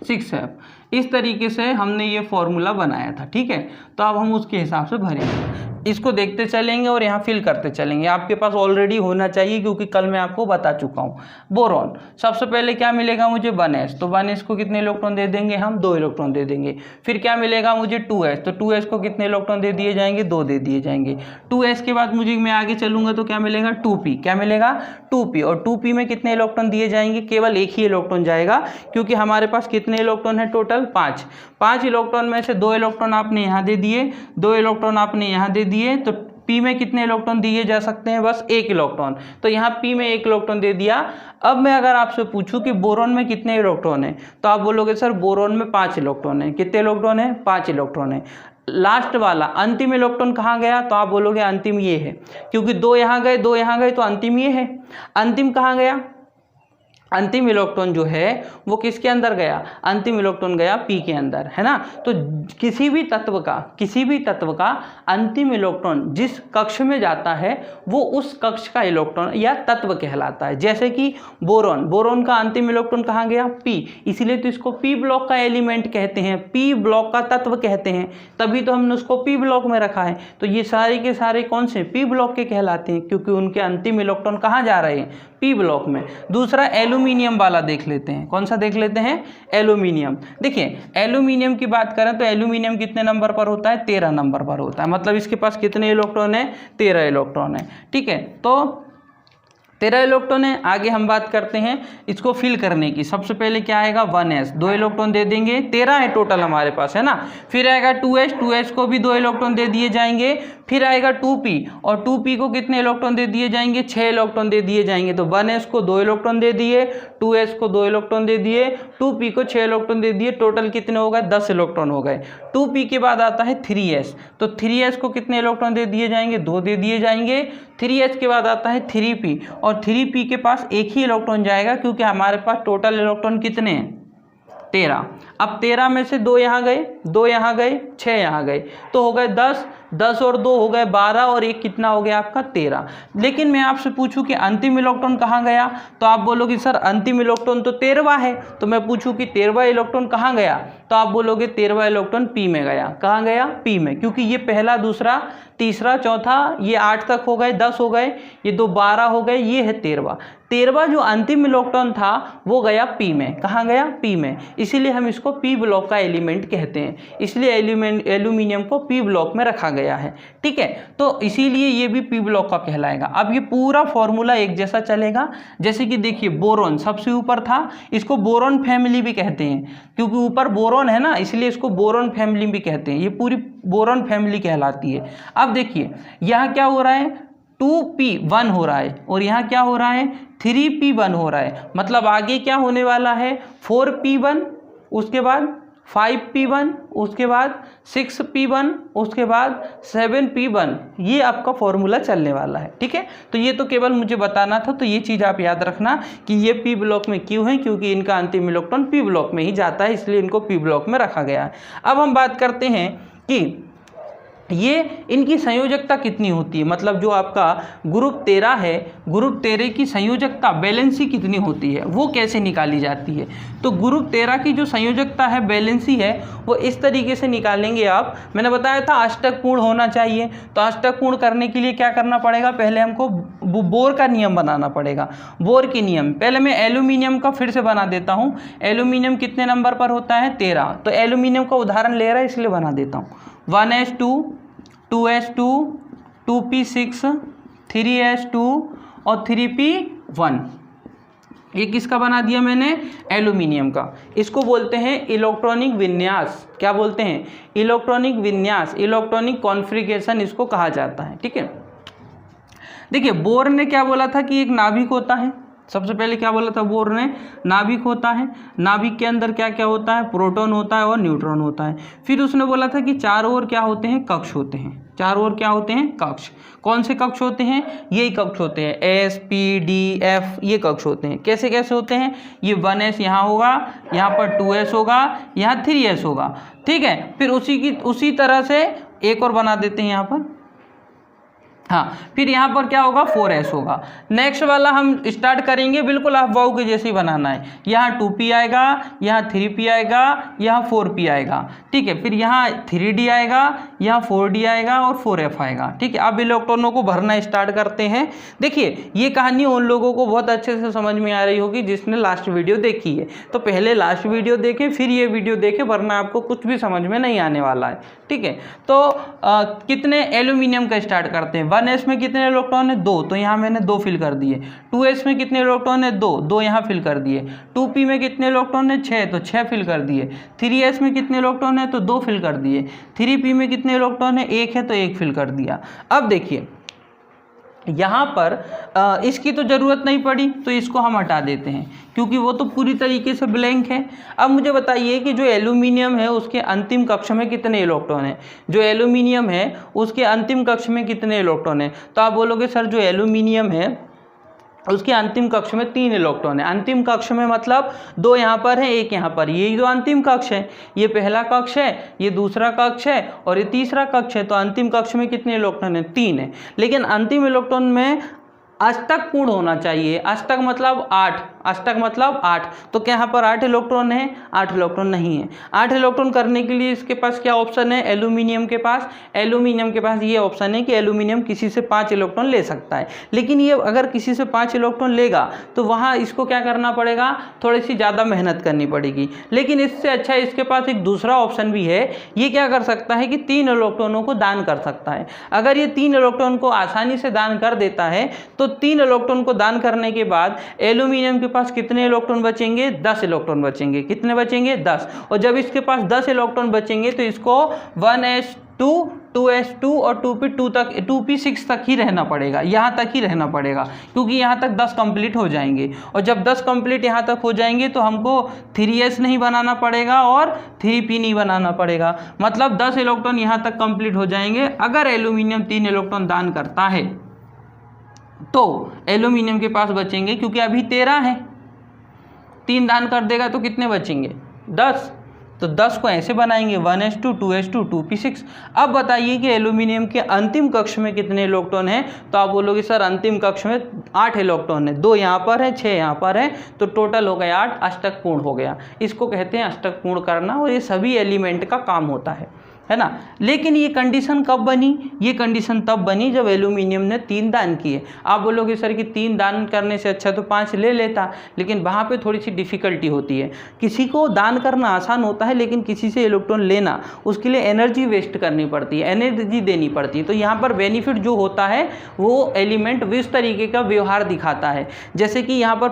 6f। इस तरीके से हमने ये फॉर्मूला बनाया था। ठीक है। तो अब हम उसके हिसाब से भरेंगे। इसको देखते चलेंगे और यहाँ फिल करते चलेंगे। आपके पास ऑलरेडी होना चाहिए क्योंकि कल मैं आपको बता चुका हूँ। बोरॉन सबसे पहले क्या मिलेगा मुझे 1s, तो 1s को कितने इलेक्ट्रॉन दे देंगे हम 2 इलेक्ट्रॉन दे देंगे। फिर क्या मिलेगा मुझे 2s, तो 2s को कितने इलेक्ट्रॉन दे दिए जाएंगे 2 दे दिए जाएंगे। 2s के बाद मुझे मैं आगे चलूंगा तो क्या मिलेगा 2p, क्या मिलेगा 2p, और 2p में कितने इलेक्ट्रॉन दिए जाएंगे केवल एक ही इलेक्ट्रॉन जाएगा क्योंकि हमारे पास कितने इलेक्ट्रॉन है टोटल 5 इलेक्ट्रॉन में से 2 इलेक्ट्रॉन आपने यहाँ दे दिए, 2 इलेक्ट्रॉन आपने यहाँ दे दिए, तो P में कितने इलेक्ट्रॉन दिए जा सकते हैं बस 1 इलेक्ट्रॉन, तो यहाँ P में 1 इलेक्ट्रॉन दे दिया। अब मैं अगर आपसे पूछूं कि बोरॉन में कितने इलेक्ट्रॉन है तो आप बोलोगे सर बोरॉन में 5 इलेक्ट्रॉन है। कितने इलेक्ट्रॉन है 5 इलेक्ट्रॉन है। लास्ट वाला अंतिम इलेक्ट्रॉन कहाँ गया तो आप बोलोगे अंतिम ये है, क्योंकि 2 यहाँ गए 2 यहाँ गए तो अंतिम ये है। अंतिम कहाँ गया, अंतिम इलेक्ट्रॉन जो है वो किसके अंदर गया, अंतिम इलेक्ट्रॉन गया P के अंदर, है ना। तो किसी भी तत्व का अंतिम इलेक्ट्रॉन जिस कक्ष में जाता है वो उस कक्ष का इलेक्ट्रॉन या तत्व कहलाता है। जैसे कि बोरॉन का अंतिम इलेक्ट्रॉन कहाँ गया P, इसीलिए तो इसको P ब्लॉक का एलिमेंट कहते हैं, P ब्लॉक का तत्व कहते हैं, तभी तो हमने उसको P ब्लॉक में रखा है। तो ये सारे के सारे कौन से P ब्लॉक के कहलाते हैं क्योंकि उनके अंतिम इलेक्ट्रॉन कहाँ जा रहे हैं P ब्लॉक में। दूसरा एल्यूमिनियम वाला देख लेते हैं, कौन सा देख लेते हैं एल्यूमिनियम। देखिए एल्यूमिनियम की बात करें तो एल्यूमिनियम कितने नंबर पर होता है 13 नंबर पर होता है, मतलब इसके पास कितने इलेक्ट्रॉन है 13 इलेक्ट्रॉन है, ठीक है। तो 13 इलेक्ट्रॉन है। आगे हम बात करते हैं इसको फिल करने की। सबसे पहले क्या आएगा 1s, 2 इलेक्ट्रॉन दे देंगे, 13 है टोटल हमारे पास, है ना। फिर आएगा 2s को भी 2 इलेक्ट्रॉन दे दिए जाएंगे। फिर आएगा 2p, और 2p को कितने इलेक्ट्रॉन दे दिए जाएंगे 6 इलेक्ट्रॉन दे दिए जाएंगे। तो 1s को 2 इलेक्ट्रॉन दे दिए, 2s को 2 इलेक्ट्रॉन दे दिए, 2p को 6 इलेक्ट्रॉन दे दिए, टोटल कितने हो गए 10 इलेक्ट्रॉन हो गए। 2p के बाद आता है 3s, तो 3s को कितने इलेक्ट्रॉन दे दिए जाएंगे 2 दे दिए जाएंगे। 3s के बाद आता है 3p, और 3p के पास एक ही इलेक्ट्रॉन जाएगा क्योंकि हमारे पास टोटल इलेक्ट्रॉन कितने हैं 13। अब 13 में से 2 यहाँ गए, 2 यहाँ गए, 6 यहाँ गए, तो हो गए 10 और 2 हो गए 12, और एक कितना हो गया आपका 13। लेकिन मैं आपसे पूछूं कि अंतिम इलेक्ट्रॉन कहाँ गया, तो आप बोलोगे सर अंतिम इलेक्ट्रॉन तो 13वां है। तो मैं पूछूं कि 13वां इलेक्ट्रॉन कहाँ गया, तो आप बोलोगे 13वां इलेक्ट्रॉन P में गया। कहाँ गया P में, क्योंकि ये पहला दूसरा तीसरा चौथा ये 8 तक हो गए, 10 हो गए, ये 2 12 हो गए, ये है 13वां जो अंतिम इलेक्ट्रॉन था वो गया P में। कहाँ गया P में, इसीलिए हम इसको P ब्लॉक का एलिमेंट कहते हैं, इसलिए एल्यूमिनियम को P ब्लॉक में रखा गया है, ठीक है। तो इसीलिए ये भी P ब्लॉक का कहलाएगा। अब ये पूरा फॉर्मूला एक जैसा चलेगा। जैसे कि देखिए बोरॉन सबसे ऊपर था, इसको बोरॉन फैमिली भी कहते हैं क्योंकि ऊपर बोरॉन है ना, इसलिए इसको बोरॉन फैमिली भी कहते हैं। ये पूरी बोरॉन फैमिली कहलाती है। अब देखिए यहाँ क्या हो रहा है 2p1 हो रहा है, और यहाँ क्या हो रहा है 3p1 हो रहा है, मतलब आगे क्या होने वाला है 4p1, उसके बाद 5p1, उसके बाद 6p1, उसके बाद 7p1। ये आपका फॉर्मूला चलने वाला है, ठीक है। तो ये तो केवल मुझे बताना था, तो ये चीज़ आप याद रखना कि ये P ब्लॉक में क्यों है, क्योंकि इनका अंतिम इलेक्ट्रॉन P ब्लॉक में ही जाता है, इसलिए इनको P ब्लॉक में रखा गया है। अब हम बात करते हैं कि ये इनकी संयोजकता कितनी होती है, मतलब जो आपका ग्रुप 13 है, ग्रुप 13 की संयोजकता वैलेंसी कितनी होती है वो कैसे निकाली जाती है। तो ग्रुप 13 की जो संयोजकता है वैलेंसी है वो इस तरीके से निकालेंगे आप। मैंने बताया था अष्टक पूर्ण होना चाहिए, तो अष्टक पूर्ण करने के लिए क्या करना पड़ेगा, पहले हमको बोर का नियम बनाना पड़ेगा। बोर के नियम पहले मैं एल्यूमिनियम का फिर से बना देता हूँ। एल्यूमिनियम कितने नंबर पर होता है 13, तो एल्यूमिनियम का उदाहरण ले रहा है इसलिए बना देता हूँ। 1s2, 2s2, 2p6, 3s2 और 3p1। ये किसका बना दिया मैंने एल्यूमिनियम का। इसको बोलते हैं इलेक्ट्रॉनिक विन्यास। क्या बोलते हैं इलेक्ट्रॉनिक विन्यास, इलेक्ट्रॉनिक कॉन्फ़िगरेशन इसको कहा जाता है, ठीक है। देखिए बोर ने क्या बोला था कि एक नाभिक होता है। सबसे पहले क्या बोला था बोर ने, नाभिक होता है, नाभिक के अंदर क्या क्या होता है प्रोटॉन होता है और न्यूट्रॉन होता है। फिर उसने बोला था कि चारों ओर क्या होते हैं कक्ष होते हैं, चारों ओर क्या होते हैं कक्ष। कौन से कक्ष होते हैं, यही कक्ष होते हैं S P D F, ये कक्ष होते हैं। कैसे कैसे होते हैं, ये 1s यहाँ होगा, यहाँ पर 2s होगा, यहाँ 3s होगा, ठीक है। फिर उसी तरह से एक और बना देते हैं यहाँ पर, हाँ, फिर यहाँ पर क्या होगा 4s होगा। नेक्स्ट वाला हम स्टार्ट करेंगे, बिल्कुल आप वाव के जैसे ही बनाना है। यहाँ 2p आएगा, यहाँ 3p आएगा, यहाँ 4p आएगा, ठीक है। फिर यहाँ 3d आएगा, यहाँ 4d आएगा और 4f आएगा, ठीक है। अब इलेक्ट्रॉनों को भरना स्टार्ट करते हैं। देखिए ये कहानी उन लोगों को बहुत अच्छे से समझ में आ रही होगी जिसने लास्ट वीडियो देखी है, तो पहले लास्ट वीडियो देखें फिर ये वीडियो देखें, वरना आपको कुछ भी समझ में नहीं आने वाला है, ठीक है। तो कितने एल्यूमिनियम का स्टार्ट करते हैं। 1s में कितने इलेक्ट्रॉन है 2, तो यहाँ मैंने 2 फिल कर दिए। 2s में कितने इलेक्ट्रॉन है 2 यहाँ फिल कर दिए। 2p में कितने इलेक्ट्रॉन है 6, तो 6 फिल कर दिए। 3s में कितने इलेक्ट्रॉन है तो 2 फिल कर दिए। 3p में कितने इलेक्ट्रॉन है 1 है, तो 1 फिल कर दिया। अब देखिए यहाँ पर इसकी तो ज़रूरत नहीं पड़ी, तो इसको हम हटा देते हैं क्योंकि वो तो पूरी तरीके से ब्लैंक है। अब मुझे बताइए कि जो एल्यूमिनियम है उसके अंतिम कक्ष में कितने इलेक्ट्रॉन हैं। जो एल्यूमिनियम है उसके अंतिम कक्ष में कितने इलेक्ट्रॉन हैं, तो आप बोलोगे सर जो एल्यूमिनियम है उसके अंतिम कक्ष में 3 इलेक्ट्रॉन है। अंतिम कक्ष में मतलब 2 यहाँ पर है, 1 यहाँ पर, ये जो अंतिम कक्ष है, ये पहला कक्ष है, ये दूसरा कक्ष है और ये तीसरा कक्ष है। तो अंतिम कक्ष में कितने इलेक्ट्रॉन है 3 है। लेकिन अंतिम इलेक्ट्रॉन में अष्टक पूर्ण होना चाहिए। अष्टक मतलब 8, अष्टक मतलब 8, तो क्या यहाँ पर 8 इलेक्ट्रॉन है, 8 इलेक्ट्रॉन नहीं है। 8 इलेक्ट्रॉन करने के लिए इसके पास क्या ऑप्शन है, एल्यूमिनियम के पास ये ऑप्शन है कि एल्यूमिनियम किसी से 5 इलेक्ट्रॉन ले सकता है। लेकिन ये अगर किसी से 5 इलेक्ट्रॉन लेगा तो वहाँ इसको क्या करना पड़ेगा, थोड़ी सी ज़्यादा मेहनत करनी पड़ेगी। लेकिन इससे अच्छा इसके पास एक दूसरा ऑप्शन भी है, ये क्या कर सकता है कि 3 इलेक्ट्रॉनों को दान कर सकता है। अगर ये 3 इलेक्ट्रॉन को आसानी से दान कर देता है तो 3 इलेक्ट्रॉन को दान करने के बाद एल्यूमिनियम के पास कितने इलेक्ट्रॉन बचेंगे, 10 इलेक्ट्रॉन बचेंगे। कितने बचेंगे 10। और जब इसके पास 10 इलेक्ट्रॉन बचेंगे तो इसको 1s2 2s2 और 2p6 तक ही रहना पड़ेगा, यहाँ तक ही रहना पड़ेगा, क्योंकि यहाँ तक 10 कंप्लीट हो जाएंगे। और जब 10 कंप्लीट यहाँ तक हो जाएंगे तो हमको 3s नहीं बनाना पड़ेगा और 3p नहीं बनाना पड़ेगा। मतलब 10 इलेक्ट्रॉन यहाँ तक कंप्लीट हो जाएंगे अगर एल्यूमिनियम 3 इलेक्ट्रॉन दान करता है। तो एल्यूमिनियम के पास बचेंगे, क्योंकि अभी 13 है, 3 दान कर देगा तो कितने बचेंगे 10। तो 10 को ऐसे बनाएंगे 1s2 2s2 2p6। अब बताइए कि एल्यूमिनियम के अंतिम कक्ष में कितने इलेक्ट्रॉन हैं, तो आप बोलोगे सर अंतिम कक्ष में 8 इलेक्ट्रॉन है, 2 यहाँ पर है 6 यहाँ पर है, तो टोटल हो गया 8, अष्टक पूर्ण हो गया। इसको कहते हैं अष्टक पूर्ण करना, और ये सभी एलिमेंट का काम होता है ना। लेकिन ये कंडीशन कब बनी, ये कंडीशन तब बनी जब एल्यूमिनियम ने 3 दान किए। आप बोलोगे सर कि 3 दान करने से अच्छा तो 5 ले लेता, लेकिन वहाँ पे थोड़ी सी डिफ़िकल्टी होती है। किसी को दान करना आसान होता है, लेकिन किसी से इलेक्ट्रॉन लेना उसके लिए एनर्जी वेस्ट करनी पड़ती है, एनर्जी देनी पड़ती है। तो यहाँ पर बेनिफिट जो होता है वो एलिमेंट इस तरीके का व्यवहार दिखाता है। जैसे कि यहाँ पर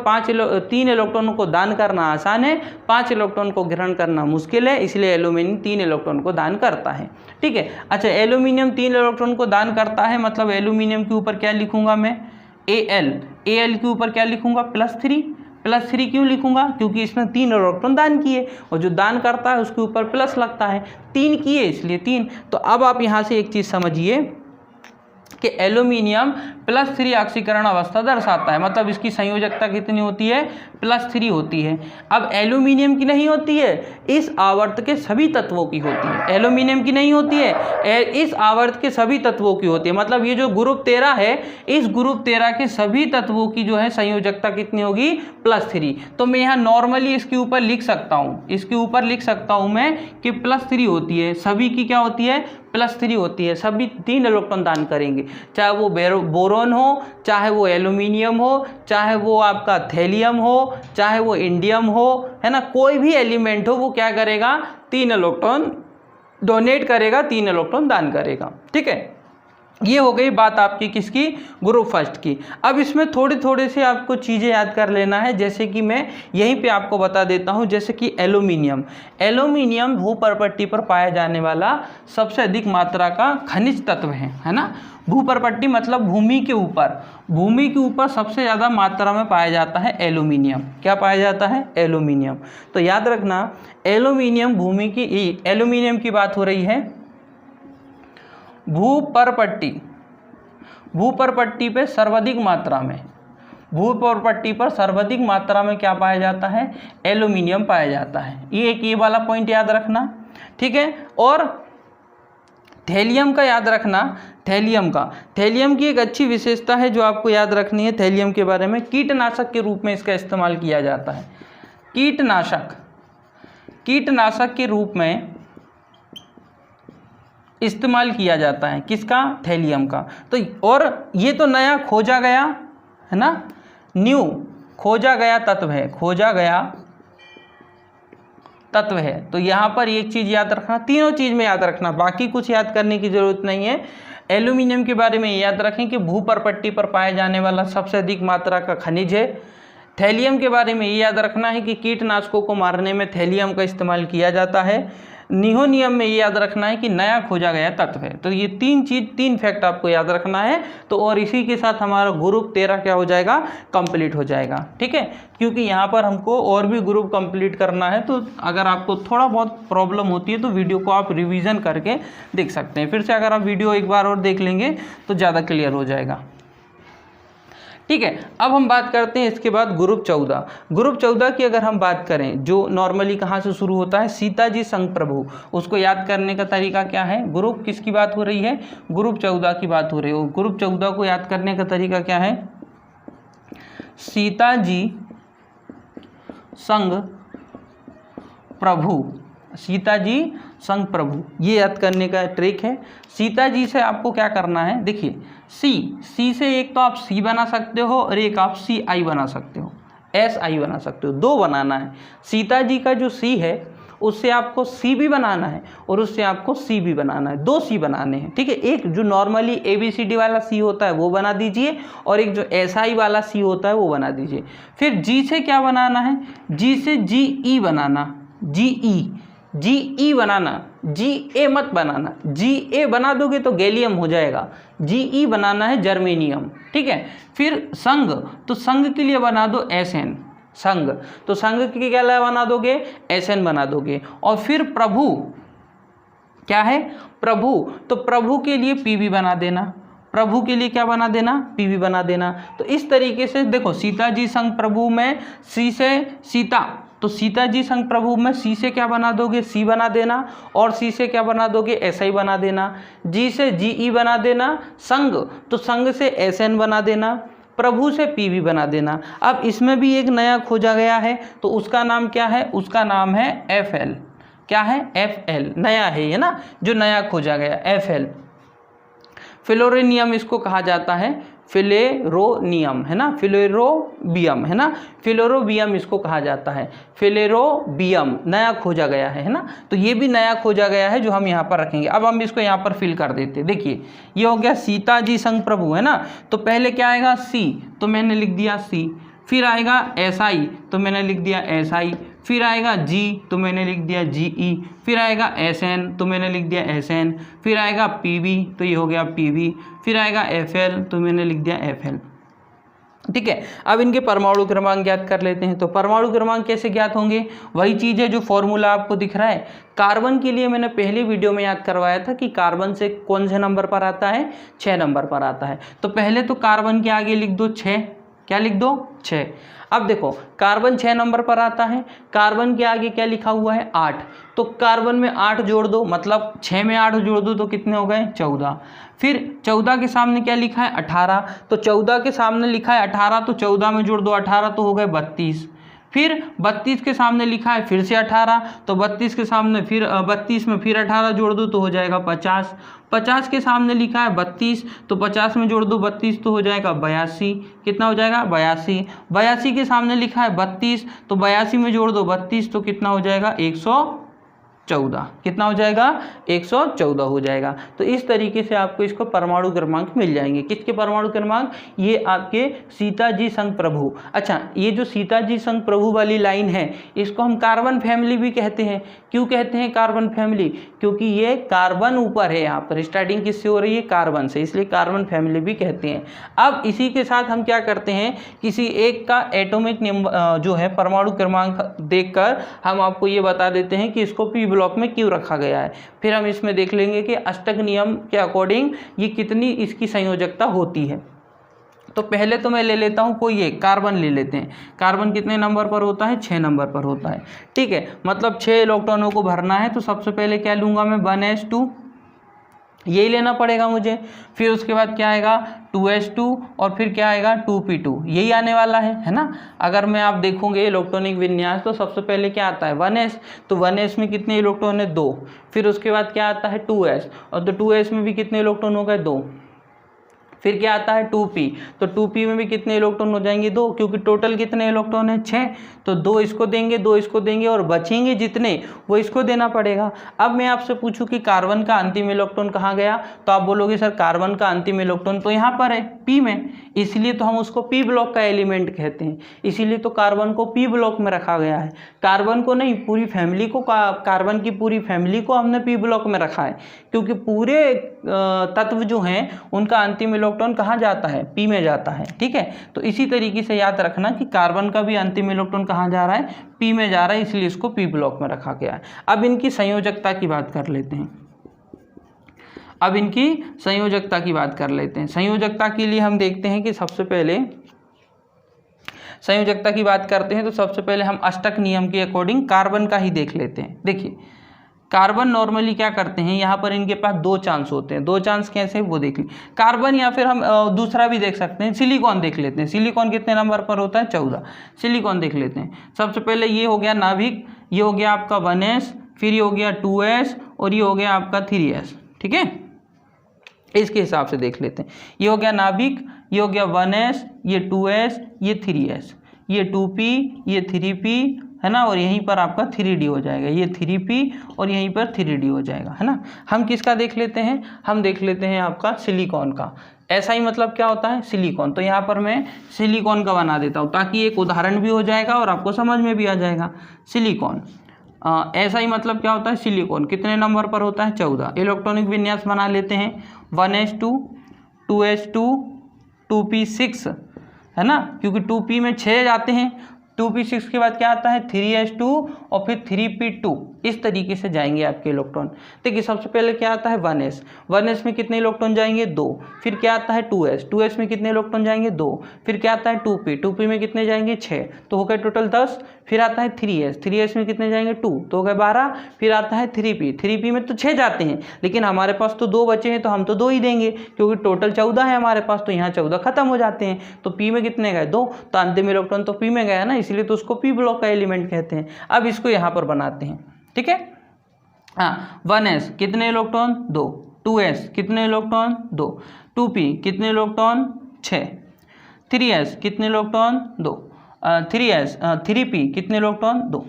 3 इलेक्ट्रॉनों को दान करना आसान है, 5 इलेक्ट्रॉन को ग्रहण करना मुश्किल है, इसलिए एल्यूमिनियम 3 इलेक्ट्रॉन को दान करता है, ठीक है। अच्छा, एल्यूमिनियम 3 इलेक्ट्रॉन को दान करता है, मतलब एल्यूमिनियम के ऊपर क्या लिखूंगा मैं, Al के ऊपर क्या लिखूंगा +3 क्यों लिखूंगा, क्योंकि इसने 3 इलेक्ट्रॉन दान किए, और जो दान करता है उसके ऊपर प्लस लगता है, 3 किए इसलिए 3। तो अब आप यहाँ से एक चीज़ समझिए कि एल्यूमिनियम +3 ऑक्सीकरण अवस्था दर्शाता है, मतलब इसकी संयोजकता कितनी होती है +3 होती है। अब एल्यूमिनियम की नहीं होती है, इस आवर्त के सभी तत्वों की होती है। एल्यूमिनियम की नहीं होती है, इस आवर्त के सभी तत्वों की होती है। मतलब ये जो ग्रुप 13 है, इस ग्रुप 13 के सभी तत्वों की जो है संयोजकता कितनी होगी +3। तो मैं यहाँ नॉर्मली इसके ऊपर लिख सकता हूँ, मैं कि +3 होती है, सभी की क्या होती है +3 होती है। सभी 3 इलेक्ट्रॉन दान करेंगे, चाहे वो बोरोन हो, चाहे वो एल्यूमिनियम हो, चाहे वो आपका थैलियम हो, चाहे वो इंडियम हो, है ना, कोई भी एलिमेंट हो, वो क्या करेगा 3 इलेक्ट्रॉन डोनेट करेगा, 3 इलेक्ट्रॉन दान करेगा, ठीक है। ये हो गई बात आपकी किसकी, ग्रुप फर्स्ट की। अब इसमें थोड़े से आपको चीज़ें याद कर लेना है, जैसे कि मैं यहीं पे आपको बता देता हूँ। जैसे कि एल्यूमिनियम भूपर्पट्टी पर पाया जाने वाला सबसे अधिक मात्रा का खनिज तत्व है ना। भूपर्पट्टी मतलब भूमि के ऊपर सबसे ज़्यादा मात्रा में पाया जाता है एल्यूमिनियम। क्या पाया जाता है, एल्यूमिनियम। तो याद रखना, एल्यूमिनियम की बात हो रही है। भूपर्पट्टी पे सर्वाधिक मात्रा में क्या पाया जाता है, एल्यूमिनियम पाया जाता है। ये वाला पॉइंट याद रखना, ठीक है। और थैलियम का याद रखना, थैलियम की एक अच्छी विशेषता है जो आपको याद रखनी है थैलियम के बारे में, कीटनाशक के रूप में इसका इस्तेमाल किया जाता है। कीटनाशक के रूप में इस्तेमाल किया जाता है किसका? थैलियम का। तो और ये तो नया खोजा गया है ना, न्यू खोजा गया तत्व है। तो यहाँ पर एक चीज़ याद रखना, तीनों चीज़ में याद रखना, बाकी कुछ याद करने की ज़रूरत नहीं है। एल्यूमिनियम के बारे में याद रखें कि भूपर्पट्टी पर पाए जाने वाला सबसे अधिक मात्रा का खनिज है। थैलियम के बारे में ये याद रखना है कि कीटनाशकों को मारने में थैलियम का इस्तेमाल किया जाता है। नियोनियम में ये याद रखना है कि नया खोजा गया तत्व है। तो ये तीन फैक्ट आपको याद रखना है। तो और इसी के साथ हमारा ग्रुप 13 क्या हो जाएगा? कंप्लीट हो जाएगा। ठीक है, क्योंकि यहाँ पर हमको और भी ग्रुप कंप्लीट करना है। तो अगर आपको थोड़ा बहुत प्रॉब्लम होती है तो वीडियो को आप रिवीजन करके देख सकते हैं। फिर से अगर आप वीडियो एक बार और देख लेंगे तो ज़्यादा क्लियर हो जाएगा। ठीक है, अब हम बात करते हैं इसके बाद ग्रुप 14। ग्रुप 14 की अगर हम बात करें, जो नॉर्मली कहाँ से शुरू होता है? सीताजी संघ प्रभु। उसको याद करने का तरीका क्या है? ग्रुप किसकी बात हो रही है? ग्रुप 14 की बात हो रही है। ग्रुप 14 को याद करने का तरीका क्या है? सीताजी संघ प्रभु, सीताजी संघ प्रभु, ये याद करने का ट्रिक है। सीताजी से आपको क्या करना है? देखिए, सी से एक तो आप सी बना सकते हो और एक आप सी आई बना सकते हो, एस आई बना सकते हो, दो बनाना है। सीताजी का जो सी है उससे आपको सी भी बनाना है और उससे आपको सी भी बनाना है, दो सी बनाने हैं। ठीक है, एक जो नॉर्मली ABCD वाला सी होता है वो बना दीजिए और एक जो SI वाला सी होता है वो बना दीजिए। फिर जी से क्या बनाना है? जी से GE बनाना, GE बनाना, GA मत बनाना। GA बना दोगे तो गैलियम हो जाएगा, GE बनाना है जर्मेनियम। ठीक है, फिर संघ, तो संघ के लिए बना दो SN, संघ, तो संघ के क्या बना दोगे? SN बना दोगे। और फिर प्रभु क्या है? प्रभु, तो प्रभु के लिए PB बना देना, प्रभु के लिए क्या बना देना? PB बना देना। तो इस तरीके से देखो, सीताजी संघ प्रभु में सी से सीता, तो सीताजी संघ प्रभु में सी से क्या बना दोगे? सी बना देना, और सी से क्या बना दोगे? SI बना देना। जी से GE बना देना। संघ, तो संघ से SN बना देना, प्रभु से PB बना देना। अब इसमें भी एक नया खोजा गया है, तो उसका नाम क्या है? उसका नाम है FL। क्या है? FL, नया है ये ना, जो नया खोजा गया FL। फ्लोरेनियम इसको कहा जाता है, फिलेरोनियम है ना, फिलेरोबियम है ना, फिलेरोबियम इसको कहा जाता है, फिलेरोबियम नया खोजा गया है ना। तो ये भी नया खोजा गया है जो हम यहाँ पर रखेंगे। अब हम इसको यहाँ पर फिल कर देते हैं। देखिए, ये हो गया सीताजी संघ प्रभु है ना। तो पहले क्या आएगा? सी, तो मैंने लिख दिया सी। फिर आएगा SI, तो मैंने लिख दिया SI। फिर आएगा G, तो मैंने लिख दिया GE। फिर आएगा SN, तो मैंने लिख दिया SN। फिर आएगा PB, तो ये हो गया PB। फिर आएगा FL, तो मैंने लिख दिया FL। ठीक है, अब इनके परमाणु क्रमांक ज्ञात कर लेते हैं। तो परमाणु क्रमांक कैसे ज्ञात होंगे? वही चीज़ है जो फॉर्मूला आपको दिख रहा है। कार्बन के लिए मैंने पहले वीडियो में याद करवाया था कि कार्बन से कौन से नंबर पर आता है? 6 नंबर पर आता है। तो पहले तो कार्बन के आगे लिख दो 6, क्या लिख दो? 6। अब देखो, कार्बन 6 नंबर पर आता है, कार्बन के आगे क्या लिखा हुआ है? 8। तो कार्बन में 8 जोड़ दो, मतलब 6 में 8 जोड़ दो तो कितने हो गए? 14। फिर 14 के सामने क्या लिखा है? 18। तो 14 के सामने लिखा है 18, तो 14 में जोड़ दो 18, तो हो गए 32। फिर 32 के सामने लिखा है फिर से 18, तो 32 के सामने फिर 32 में फिर 18 जोड़ दो तो हो जाएगा 50। 50 के सामने लिखा है 32, तो 50 में जोड़ दो 32 तो हो जाएगा 82। कितना हो जाएगा? 82। 82 के सामने लिखा है 32, तो 82 में जोड़ दो 32 तो कितना हो जाएगा? 114। कितना हो जाएगा? 114 हो जाएगा। तो इस तरीके से आपको इसको परमाणु क्रमांक मिल जाएंगे। किसके परमाणु क्रमांक? ये आपके सीताजी संघ प्रभु। अच्छा, ये जो सीताजी संघ प्रभु वाली लाइन है इसको हम कार्बन फैमिली भी कहते हैं। क्यों कहते हैं कार्बन फैमिली? क्योंकि ये कार्बन ऊपर है, यहाँ पर स्टार्टिंग किससे हो रही है? कार्बन से, इसलिए कार्बन फैमिली भी कहते हैं। अब इसी के साथ हम क्या करते हैं, किसी एक का एटॉमिक नंबर जो है परमाणु क्रमांक देखकर हम आपको ये बता देते हैं कि इसको पी ब्लॉक में क्यों रखा गया है। फिर हम इसमें देख लेंगे कि अष्टक नियम के अकॉर्डिंग ये कितनी इसकी संयोजकता होती है। तो पहले तो मैं ले लेता हूँ कोई एक कार्बन ले लेते हैं। कार्बन कितने नंबर पर होता है? 6 नंबर पर होता है। ठीक है, मतलब 6 इलेक्ट्रॉनों को भरना है, तो सबसे पहले क्या लूँगा मैं? 1s2 यही लेना पड़ेगा मुझे। फिर उसके बाद क्या आएगा 2s2 और फिर क्या आएगा 2p2, यही आने वाला है ना। अगर मैं आप देखोगे इलेक्ट्रॉनिक विन्यास तो सबसे पहले क्या आता है 1s, तो 1s में कितने इलेक्ट्रॉन है 2। फिर उसके बाद क्या आता है 2s, और तो 2s में भी कितने इलेक्ट्रॉन हो गए 2। फिर क्या आता है 2p, तो 2p में भी कितने इलेक्ट्रॉन हो जाएंगे 2, क्योंकि टोटल कितने इलेक्ट्रॉन है 6, तो 2 इसको देंगे 2 इसको देंगे और बचेंगे जितने वो इसको देना पड़ेगा। अब मैं आपसे पूछूं कि कार्बन का अंतिम इलेक्ट्रॉन कहाँ गया, तो आप बोलोगे सर कार्बन का अंतिम इलेक्ट्रॉन तो यहाँ पर है p में, इसलिए तो हम उसको p ब्लॉक का एलिमेंट कहते हैं, इसीलिए तो कार्बन को p ब्लॉक में रखा गया है। कार्बन को नहीं, पूरी फैमिली को, कार्बन की पूरी फैमिली को हमने p ब्लॉक में रखा है, क्योंकि पूरे तत्व जो हैं उनका अंतिम इलेक्ट्रॉन कहाँ जाता है p में जाता है, ठीक है। तो इसी तरीके से याद रखना कि कार्बन का भी अंतिम इलेक्ट्रॉन कहाँ जा रहा है p में जा रहा है, इसलिए इसको p ब्लॉक में रखा गया है। अब इनकी संयोजकता की बात कर लेते हैं, अब इनकी संयोजकता की बात कर लेते हैं। संयोजकता के लिए हम देखते हैं कि सबसे पहले संयोजकता की बात करते हैं तो सबसे पहले हम अष्टक नियम के अकॉर्डिंग कार्बन का ही देख लेते हैं। देखिए कार्बन नॉर्मली क्या करते हैं, यहाँ पर इनके पास 2 चांस होते हैं। 2 चांस कैसे वो देख ली कार्बन, या फिर हम दूसरा भी देख सकते हैं, सिलिकॉन देख लेते हैं। सिलिकॉन कितने नंबर पर होता है 14, सिलिकॉन देख लेते हैं। सबसे पहले ये हो गया नाभिक, ये हो गया आपका 1s, फिर ये हो गया 2s और ये हो गया आपका 3s, ठीक है। इसके हिसाब से देख लेते हैं, ये हो गया नाभिक, ये हो गया 1s, ये 2s, ये 3s, ये 2p, ये 3p, है ना, और यहीं पर आपका 3d हो जाएगा, ये 3p और यहीं पर 3d हो जाएगा, है ना। हम किसका देख लेते हैं, हम देख लेते हैं आपका सिलिकॉन का। ऐसा ही मतलब क्या होता है सिलिकॉन, तो यहाँ पर मैं सिलिकॉन का बना देता हूँ ताकि एक उदाहरण भी हो जाएगा और आपको समझ में भी आ जाएगा। सिलिकॉन ऐसा ही मतलब क्या होता है, सिलिकॉन कितने नंबर पर होता है 14। इलेक्ट्रॉनिक विन्यास बना लेते हैं 1s2, 2s2, 2p6, है ना, क्योंकि 2p में 6 जाते हैं। 2p6 के बाद क्या आता है 3s2 और फिर 3p2, इस तरीके से जाएंगे आपके इलेक्ट्रॉन। देखिए सबसे पहले क्या आता है 1s, 1s में कितने इलेक्ट्रॉन जाएंगे 2। फिर क्या आता है 2s, 2s में कितने इलेक्ट्रॉन जाएंगे 2। फिर क्या आता है 2p, 2p में कितने जाएंगे 6, तो हो गए टोटल 10। फिर आता है 3s, 3s में कितने जाएंगे 2, तो हो गए 12। फिर आता है 3p, 3p में तो 6 जाते हैं, लेकिन हमारे पास तो 2 बचे हैं तो हम तो 2 ही देंगे, क्योंकि टोटल 14 है हमारे पास, तो यहाँ 14 खत्म हो जाते हैं। तो p में कितने गए 2, तो अंतिम इलेक्ट्रॉन तो p में गया ना, इसलिए तो उसको p ब्लॉक का एलिमेंट कहते हैं। अब इसको यहाँ पर बनाते हैं, ठीक है। हाँ 1s कितने इलेक्ट्रॉन 2, 2s कितने इलेक्ट्रॉन 2, 2p कितने इलेक्ट्रॉन 6, 3s कितने इलेक्ट्रॉन 2, 3p कितने इलेक्ट्रॉन 2।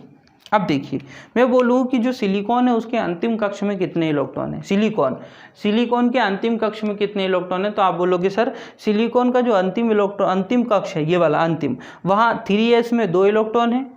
अब देखिए मैं बोलूँ कि जो सिलिकॉन है उसके अंतिम कक्ष में कितने इलेक्ट्रॉन है, सिलिकॉन के अंतिम कक्ष में कितने इलेक्ट्रॉन है, तो आप बोलोगे सर सिलिकॉन का जो अंतिम कक्ष है ये वाला अंतिम, वहाँ 3s में 2 इलेक्ट्रॉन है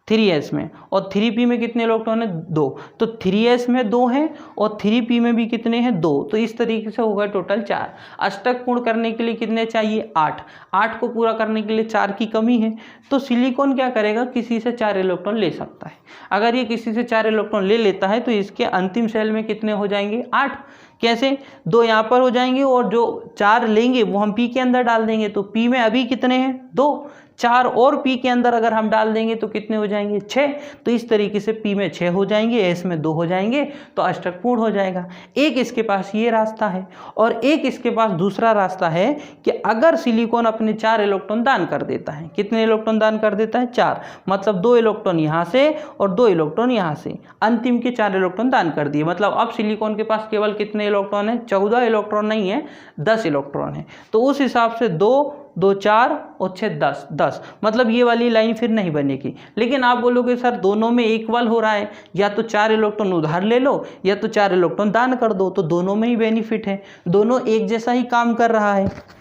3s में, और 3p में कितने इलेक्ट्रॉन है 2, तो 3s में 2 है और 3p में भी कितने हैं 2, तो इस तरीके से होगा टोटल 4। अष्टक पूर्ण करने के लिए कितने चाहिए 8, 8 को पूरा करने के लिए 4 की कमी है, तो सिलिकॉन क्या करेगा किसी से 4 इलेक्ट्रॉन ले सकता है। अगर ये किसी से 4 इलेक्ट्रॉन ले लेता है तो इसके अंतिम सेल में कितने हो जाएंगे 8। कैसे, 2 यहाँ पर हो जाएंगे और जो 4 लेंगे वो हम p के अंदर डाल देंगे, तो p में अभी कितने हैं 2, 4 और p के अंदर अगर हम डाल देंगे तो कितने हो जाएंगे 6। तो इस तरीके से p में 6 हो जाएंगे, s में 2 हो जाएंगे, तो अष्टक पूर्ण हो जाएगा। एक इसके पास ये रास्ता है और एक इसके पास दूसरा रास्ता है कि अगर सिलिकॉन अपने 4 इलेक्ट्रॉन दान कर देता है, कितने इलेक्ट्रॉन दान कर देता है 4, मतलब 2 इलेक्ट्रॉन यहाँ से और 2 इलेक्ट्रॉन यहाँ से, अंतिम के 4 इलेक्ट्रॉन दान कर दिए। मतलब अब सिलिकॉन के पास केवल कितने इलेक्ट्रॉन है 14 इलेक्ट्रॉन नहीं है 10 इलेक्ट्रॉन है। तो उस हिसाब से 2 2 4 और 6 10, मतलब ये वाली लाइन फिर नहीं बनेगी। लेकिन आप बोलोगे सर दोनों में इक्वल हो रहा है, या तो 4 इलेक्ट्रॉन उधार ले लो या तो 4 इलेक्ट्रॉन दान कर दो, तो दोनों में ही बेनिफिट है, दोनों एक जैसा ही काम कर रहा है।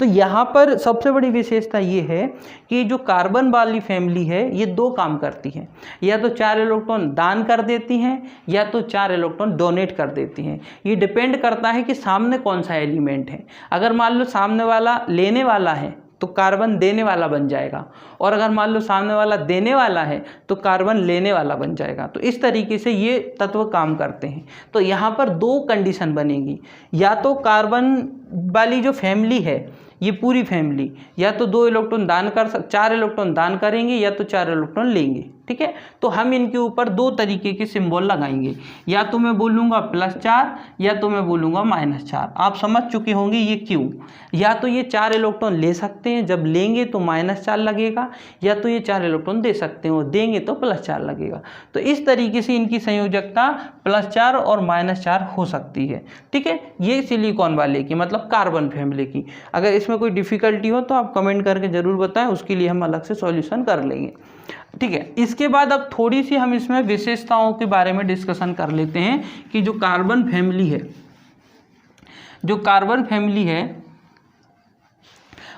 तो यहाँ पर सबसे बड़ी विशेषता ये है कि जो कार्बन वाली फैमिली है ये 2 काम करती है, या तो 4 इलेक्ट्रॉन दान कर देती हैं या तो 4 इलेक्ट्रॉन डोनेट कर देती हैं। ये डिपेंड करता है कि सामने कौन सा एलिमेंट है। अगर मान लो सामने वाला लेने वाला है तो कार्बन देने वाला बन जाएगा, और अगर मान लो सामने वाला देने वाला है तो कार्बन लेने वाला बन जाएगा। तो इस तरीके से ये तत्व काम करते हैं। तो यहाँ पर 2 कंडीशन बनेगी, या तो कार्बन वाली जो फैमिली है ये पूरी फैमिली या तो 2 इलेक्ट्रॉन दान 4 इलेक्ट्रॉन दान करेंगे या तो 4 इलेक्ट्रॉन लेंगे। ठीक है। तो हम इनके ऊपर दो तरीके के सिंबल लगाएंगे, या तो मैं बोलूँगा +4 या तो मैं बोलूँगा -4। आप समझ चुके होंगे ये क्यों। या तो ये 4 इलेक्ट्रॉन ले सकते हैं, जब लेंगे तो -4 लगेगा, या तो ये 4 इलेक्ट्रॉन दे सकते हैं और देंगे तो +4 लगेगा। तो इस तरीके से इनकी संयोजकता +4 और -4 हो सकती है, ठीक है। ये सिलिकॉन वाले की मतलब कार्बन फैमिली की। अगर इसमें कोई डिफिकल्टी हो तो आप कमेंट करके ज़रूर बताएं, उसके लिए हम अलग से सॉल्यूशन कर लेंगे, ठीक है। इसके बाद अब थोड़ी सी हम इसमें विशेषताओं के बारे में डिस्कशन कर लेते हैं कि जो कार्बन फैमिली है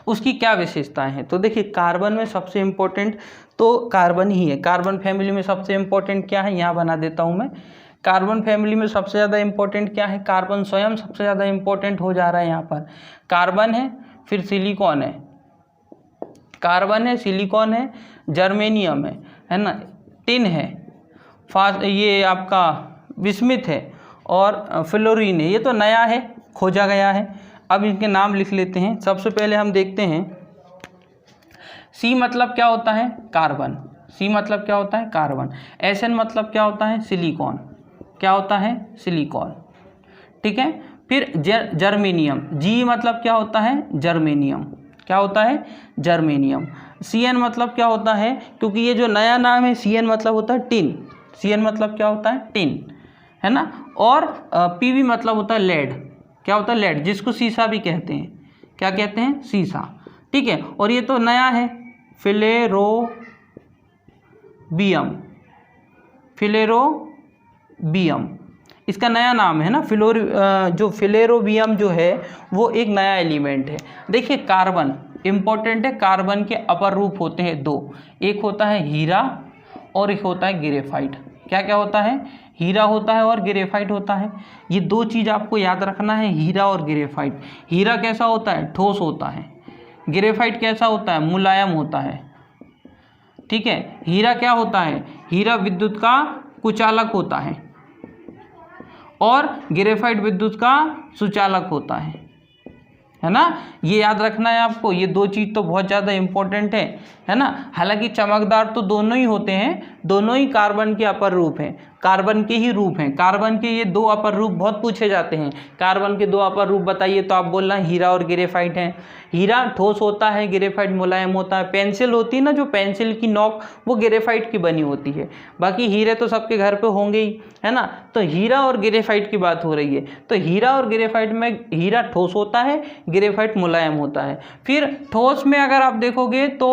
उसकी क्या विशेषताएं हैं। तो देखिए कार्बन में सबसे इम्पोर्टेंट तो कार्बन ही है। कार्बन फैमिली में सबसे इम्पोर्टेंट क्या है, यहाँ बना देता हूँ मैं। कार्बन फैमिली में सबसे ज़्यादा इम्पोर्टेंट क्या है, कार्बन स्वयं सबसे ज़्यादा इम्पोर्टेंट हो जा रहा है। यहाँ पर कार्बन है, फिर सिलिकॉन है, कार्बन है, सिलिकॉन है, जर्मेनियम है ना, टिन है, ये आपका विस्मित है और फ्लोरीन है। ये तो नया है, खोजा गया है। अब इनके नाम लिख लेते हैं। सबसे पहले हम देखते हैं सी मतलब क्या होता है, कार्बन। सी मतलब क्या होता है, कार्बन। एसएन मतलब क्या होता है, सिलिकॉन। क्या होता है, सिलिकॉन, ठीक है। फिर जर्मेनियम, जी मतलब क्या होता है, जर्मेनियम। क्या होता है, जर्मेनियम। सीएन मतलब क्या होता है, क्योंकि ये जो नया नाम है, सीएन मतलब होता है टिन। सीएन मतलब क्या होता है, टिन, है ना। और पीवी मतलब होता है लेड। क्या होता है, लेड, जिसको सीसा भी कहते हैं। क्या कहते हैं, सीसा, ठीक है। और ये तो नया है, फिलेरोबियम। फिलेरोबियम इसका नया नाम है ना। जो फिलेरोबियम जो है वो एक नया एलिमेंट है। देखिए कार्बन इम्पोर्टेंट है। कार्बन के अपर रूप होते हैं दो, एक होता है हीरा और एक होता है ग्रेफाइट। क्या क्या होता है, हीरा होता है और ग्रेफाइट होता है। ये दो चीज़ आपको याद रखना है, हीरा और ग्रेफाइट। हीरा कैसा होता है, ठोस होता है। ग्रेफाइट कैसा होता है, मुलायम होता है, ठीक है। हीरा क्या होता है, हीरा विद्युत का कुचालक होता है और ग्रेफाइट विद्युत का सुचालक होता है ना। ये याद रखना है आपको। ये दो चीज़ तो बहुत ज़्यादा इम्पोर्टेंट है ना। हालांकि चमकदार तो दोनों ही होते हैं, दोनों ही कार्बन के अपर रूप हैं, कार्बन के ही रूप हैं। कार्बन के ये दो अपर रूप बहुत पूछे जाते हैं। कार्बन के दो अपर रूप बताइए, तो आप बोलना हीरा और ग्रेफाइट हैं। हीरा ठोस होता है, ग्रेफाइट मुलायम होता है। पेंसिल होती है ना, जो पेंसिल की नोक, वो ग्रेफाइट की बनी होती है। बाकी हीरे तो सबके घर पे होंगे ही, है ना। तो हीरा और ग्रेफाइट की बात हो रही है। तो हीरा और ग्रेफाइट में हीरा ठोस होता है, ग्रेफाइट मुलायम होता है। फिर ठोस में अगर आप देखोगे तो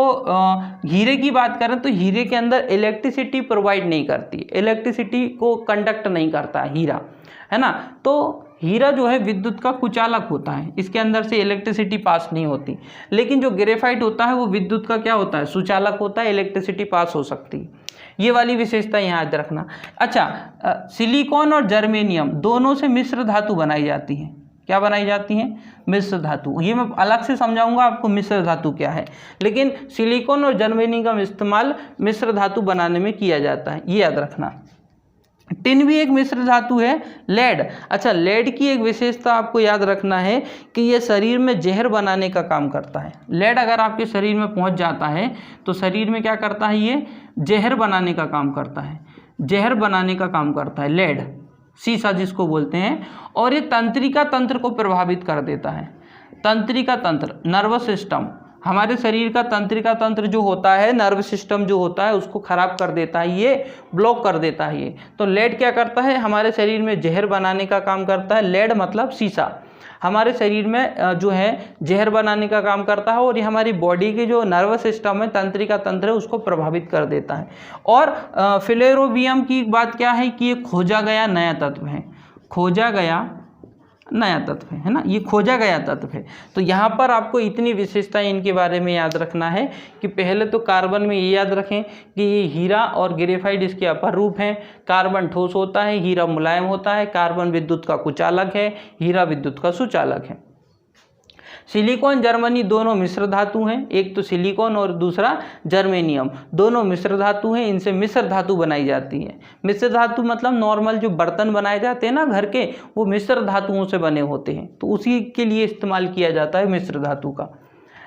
हीरे की बात करें तो हीरे के अंदर इलेक्ट्रिसिटी प्रोवाइड नहीं करती, इलेक्ट्रिसिटी को कंडक्ट नहीं करता हीरा, है ना। तो हीरा जो है विद्युत का कुचालक होता है, इसके अंदर से इलेक्ट्रिसिटी पास नहीं होती। लेकिन जो ग्रेफाइट होता है वो विद्युत का क्या होता है, सुचालक होता है, इलेक्ट्रिसिटी पास हो सकती है। ये वाली विशेषता यहाँ याद रखना। अच्छा, सिलिकॉन और जर्मेनियम दोनों से मिश्र धातु बनाई जाती है। क्या बनाई जाती हैं, मिश्र धातु। ये मैं अलग से समझाऊंगा आपको मिश्र धातु क्या है, लेकिन सिलिकॉन और जर्मेनियम का इस्तेमाल मिश्र धातु बनाने में किया जाता है, ये याद रखना। टिन भी एक मिश्र धातु है। लेड, अच्छा लेड की एक विशेषता आपको याद रखना है कि ये शरीर में जहर बनाने का काम करता है। लेड अगर आपके शरीर में पहुंच जाता है तो शरीर में क्या करता है, ये जहर बनाने का काम करता है, जहर बनाने का काम करता है लेड, सीसा जिसको बोलते हैं। और ये तंत्रिका तंत्र को प्रभावित कर देता है। तंत्रिका तंत्र, नर्वस सिस्टम, हमारे शरीर का तंत्रिका तंत्र जो होता है, नर्व सिस्टम जो होता है, उसको खराब कर देता है, ये ब्लॉक कर देता है ये। तो लेड क्या करता है, हमारे शरीर में जहर बनाने का काम करता है। लेड मतलब सीसा, हमारे शरीर में जो है जहर बनाने का काम करता है और ये हमारी बॉडी के जो नर्वस सिस्टम है, तंत्रिका तंत्र है, उसको प्रभावित कर देता है। और फिलेरोबियम की बात क्या है कि ये खोजा गया नया तत्व है, खोजा गया नया तत्व है ना, ये खोजा गया तत्व है। तो यहाँ पर आपको इतनी विशेषताएं इनके बारे में याद रखना है कि पहले तो कार्बन में ये याद रखें कि ये हीरा और ग्रेफाइट इसके अपर रूप हैं। कार्बन ठोस होता है, हीरा मुलायम होता है। कार्बन विद्युत का कुचालक है, हीरा विद्युत का सुचालक है। सिलिकॉन जर्मनी दोनों मिश्र धातु हैं, एक तो सिलिकॉन और दूसरा जर्मेनियम, दोनों मिश्र धातु हैं। इनसे मिश्र धातु बनाई जाती है। मिश्र धातु मतलब नॉर्मल जो बर्तन बनाए जाते हैं ना घर के, वो मिश्र धातुओं से बने होते हैं, तो उसी के लिए इस्तेमाल किया जाता है मिश्र धातु का।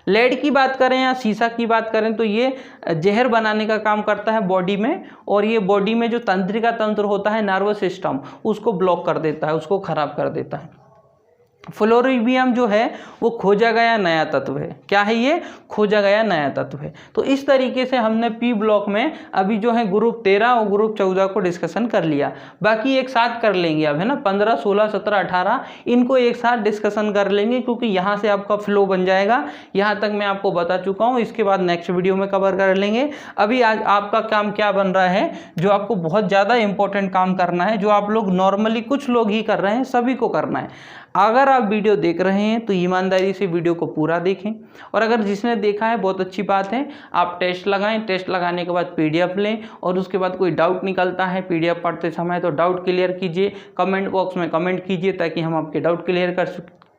लेड की बात करें या शीशा की बात करें तो ये जहर बनाने का काम करता है बॉडी में, और ये बॉडी में जो तंत्रिका तंत्र होता है, नर्वस सिस्टम, उसको ब्लॉक कर देता है, उसको खराब कर देता है। फ्लोरीबियम जो है वो खोजा गया नया तत्व है। क्या है ये? खोजा गया नया तत्व है। तो इस तरीके से हमने पी ब्लॉक में अभी जो है ग्रुप 13 और ग्रुप 14 को डिस्कशन कर लिया। बाकी एक साथ कर लेंगे अब, है ना, 15, 16, 17, 18 इनको एक साथ डिस्कशन कर लेंगे, क्योंकि यहाँ से आपका फ्लो बन जाएगा। यहाँ तक मैं आपको बता चुका हूँ, इसके बाद नेक्स्ट वीडियो में कवर कर लेंगे। अभी आज आपका काम क्या बन रहा है, जो आपको बहुत ज़्यादा इंपॉर्टेंट काम करना है, जो आप लोग नॉर्मली कुछ लोग ही कर रहे हैं, सभी को करना है। अगर आप वीडियो देख रहे हैं तो ईमानदारी से वीडियो को पूरा देखें, और अगर जिसने देखा है बहुत अच्छी बात है, आप टेस्ट लगाएं। टेस्ट लगाने के बाद पीडीएफ लें, और उसके बाद कोई डाउट निकलता है पीडीएफ पढ़ते समय तो डाउट क्लियर कीजिए, कमेंट बॉक्स में कमेंट कीजिए, ताकि हम आपके डाउट क्लियर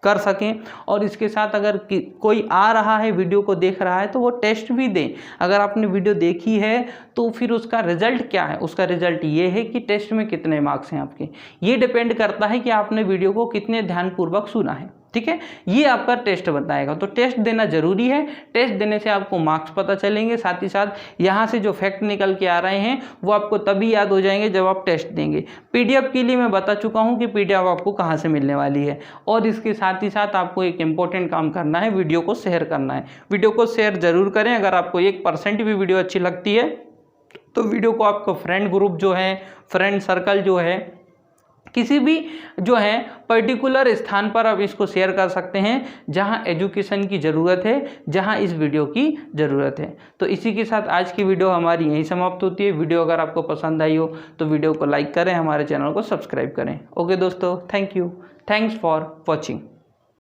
कर सकें। और इसके साथ अगर कोई आ रहा है वीडियो को देख रहा है तो वो टेस्ट भी दें। अगर आपने वीडियो देखी है तो फिर उसका रिजल्ट क्या है? उसका रिजल्ट ये है कि टेस्ट में कितने मार्क्स हैं आपके। ये डिपेंड करता है कि आपने वीडियो को कितने ध्यानपूर्वक सुना है। ठीक है, ये आपका टेस्ट बताएगा। तो टेस्ट देना जरूरी है। टेस्ट देने से आपको मार्क्स पता चलेंगे, साथ ही साथ यहाँ से जो फैक्ट निकल के आ रहे हैं वो आपको तभी याद हो जाएंगे जब आप टेस्ट देंगे। पीडीएफ के लिए मैं बता चुका हूँ कि पीडीएफ आपको कहाँ से मिलने वाली है। और इसके साथ ही साथ आपको एक इम्पोर्टेंट काम करना है, वीडियो को शेयर करना है। वीडियो को शेयर जरूर करें। अगर आपको 1% भी वीडियो अच्छी लगती है तो वीडियो को आपको फ्रेंड ग्रुप जो है, फ्रेंड सर्कल जो है, किसी भी जो है पर्टिकुलर स्थान पर आप इसको शेयर कर सकते हैं जहां एजुकेशन की ज़रूरत है, जहां इस वीडियो की ज़रूरत है। तो इसी के साथ आज की वीडियो हमारी यहीं समाप्त होती है। वीडियो अगर आपको पसंद आई हो तो वीडियो को लाइक करें, हमारे चैनल को सब्सक्राइब करें। ओके दोस्तों, thank you, thanks for watching.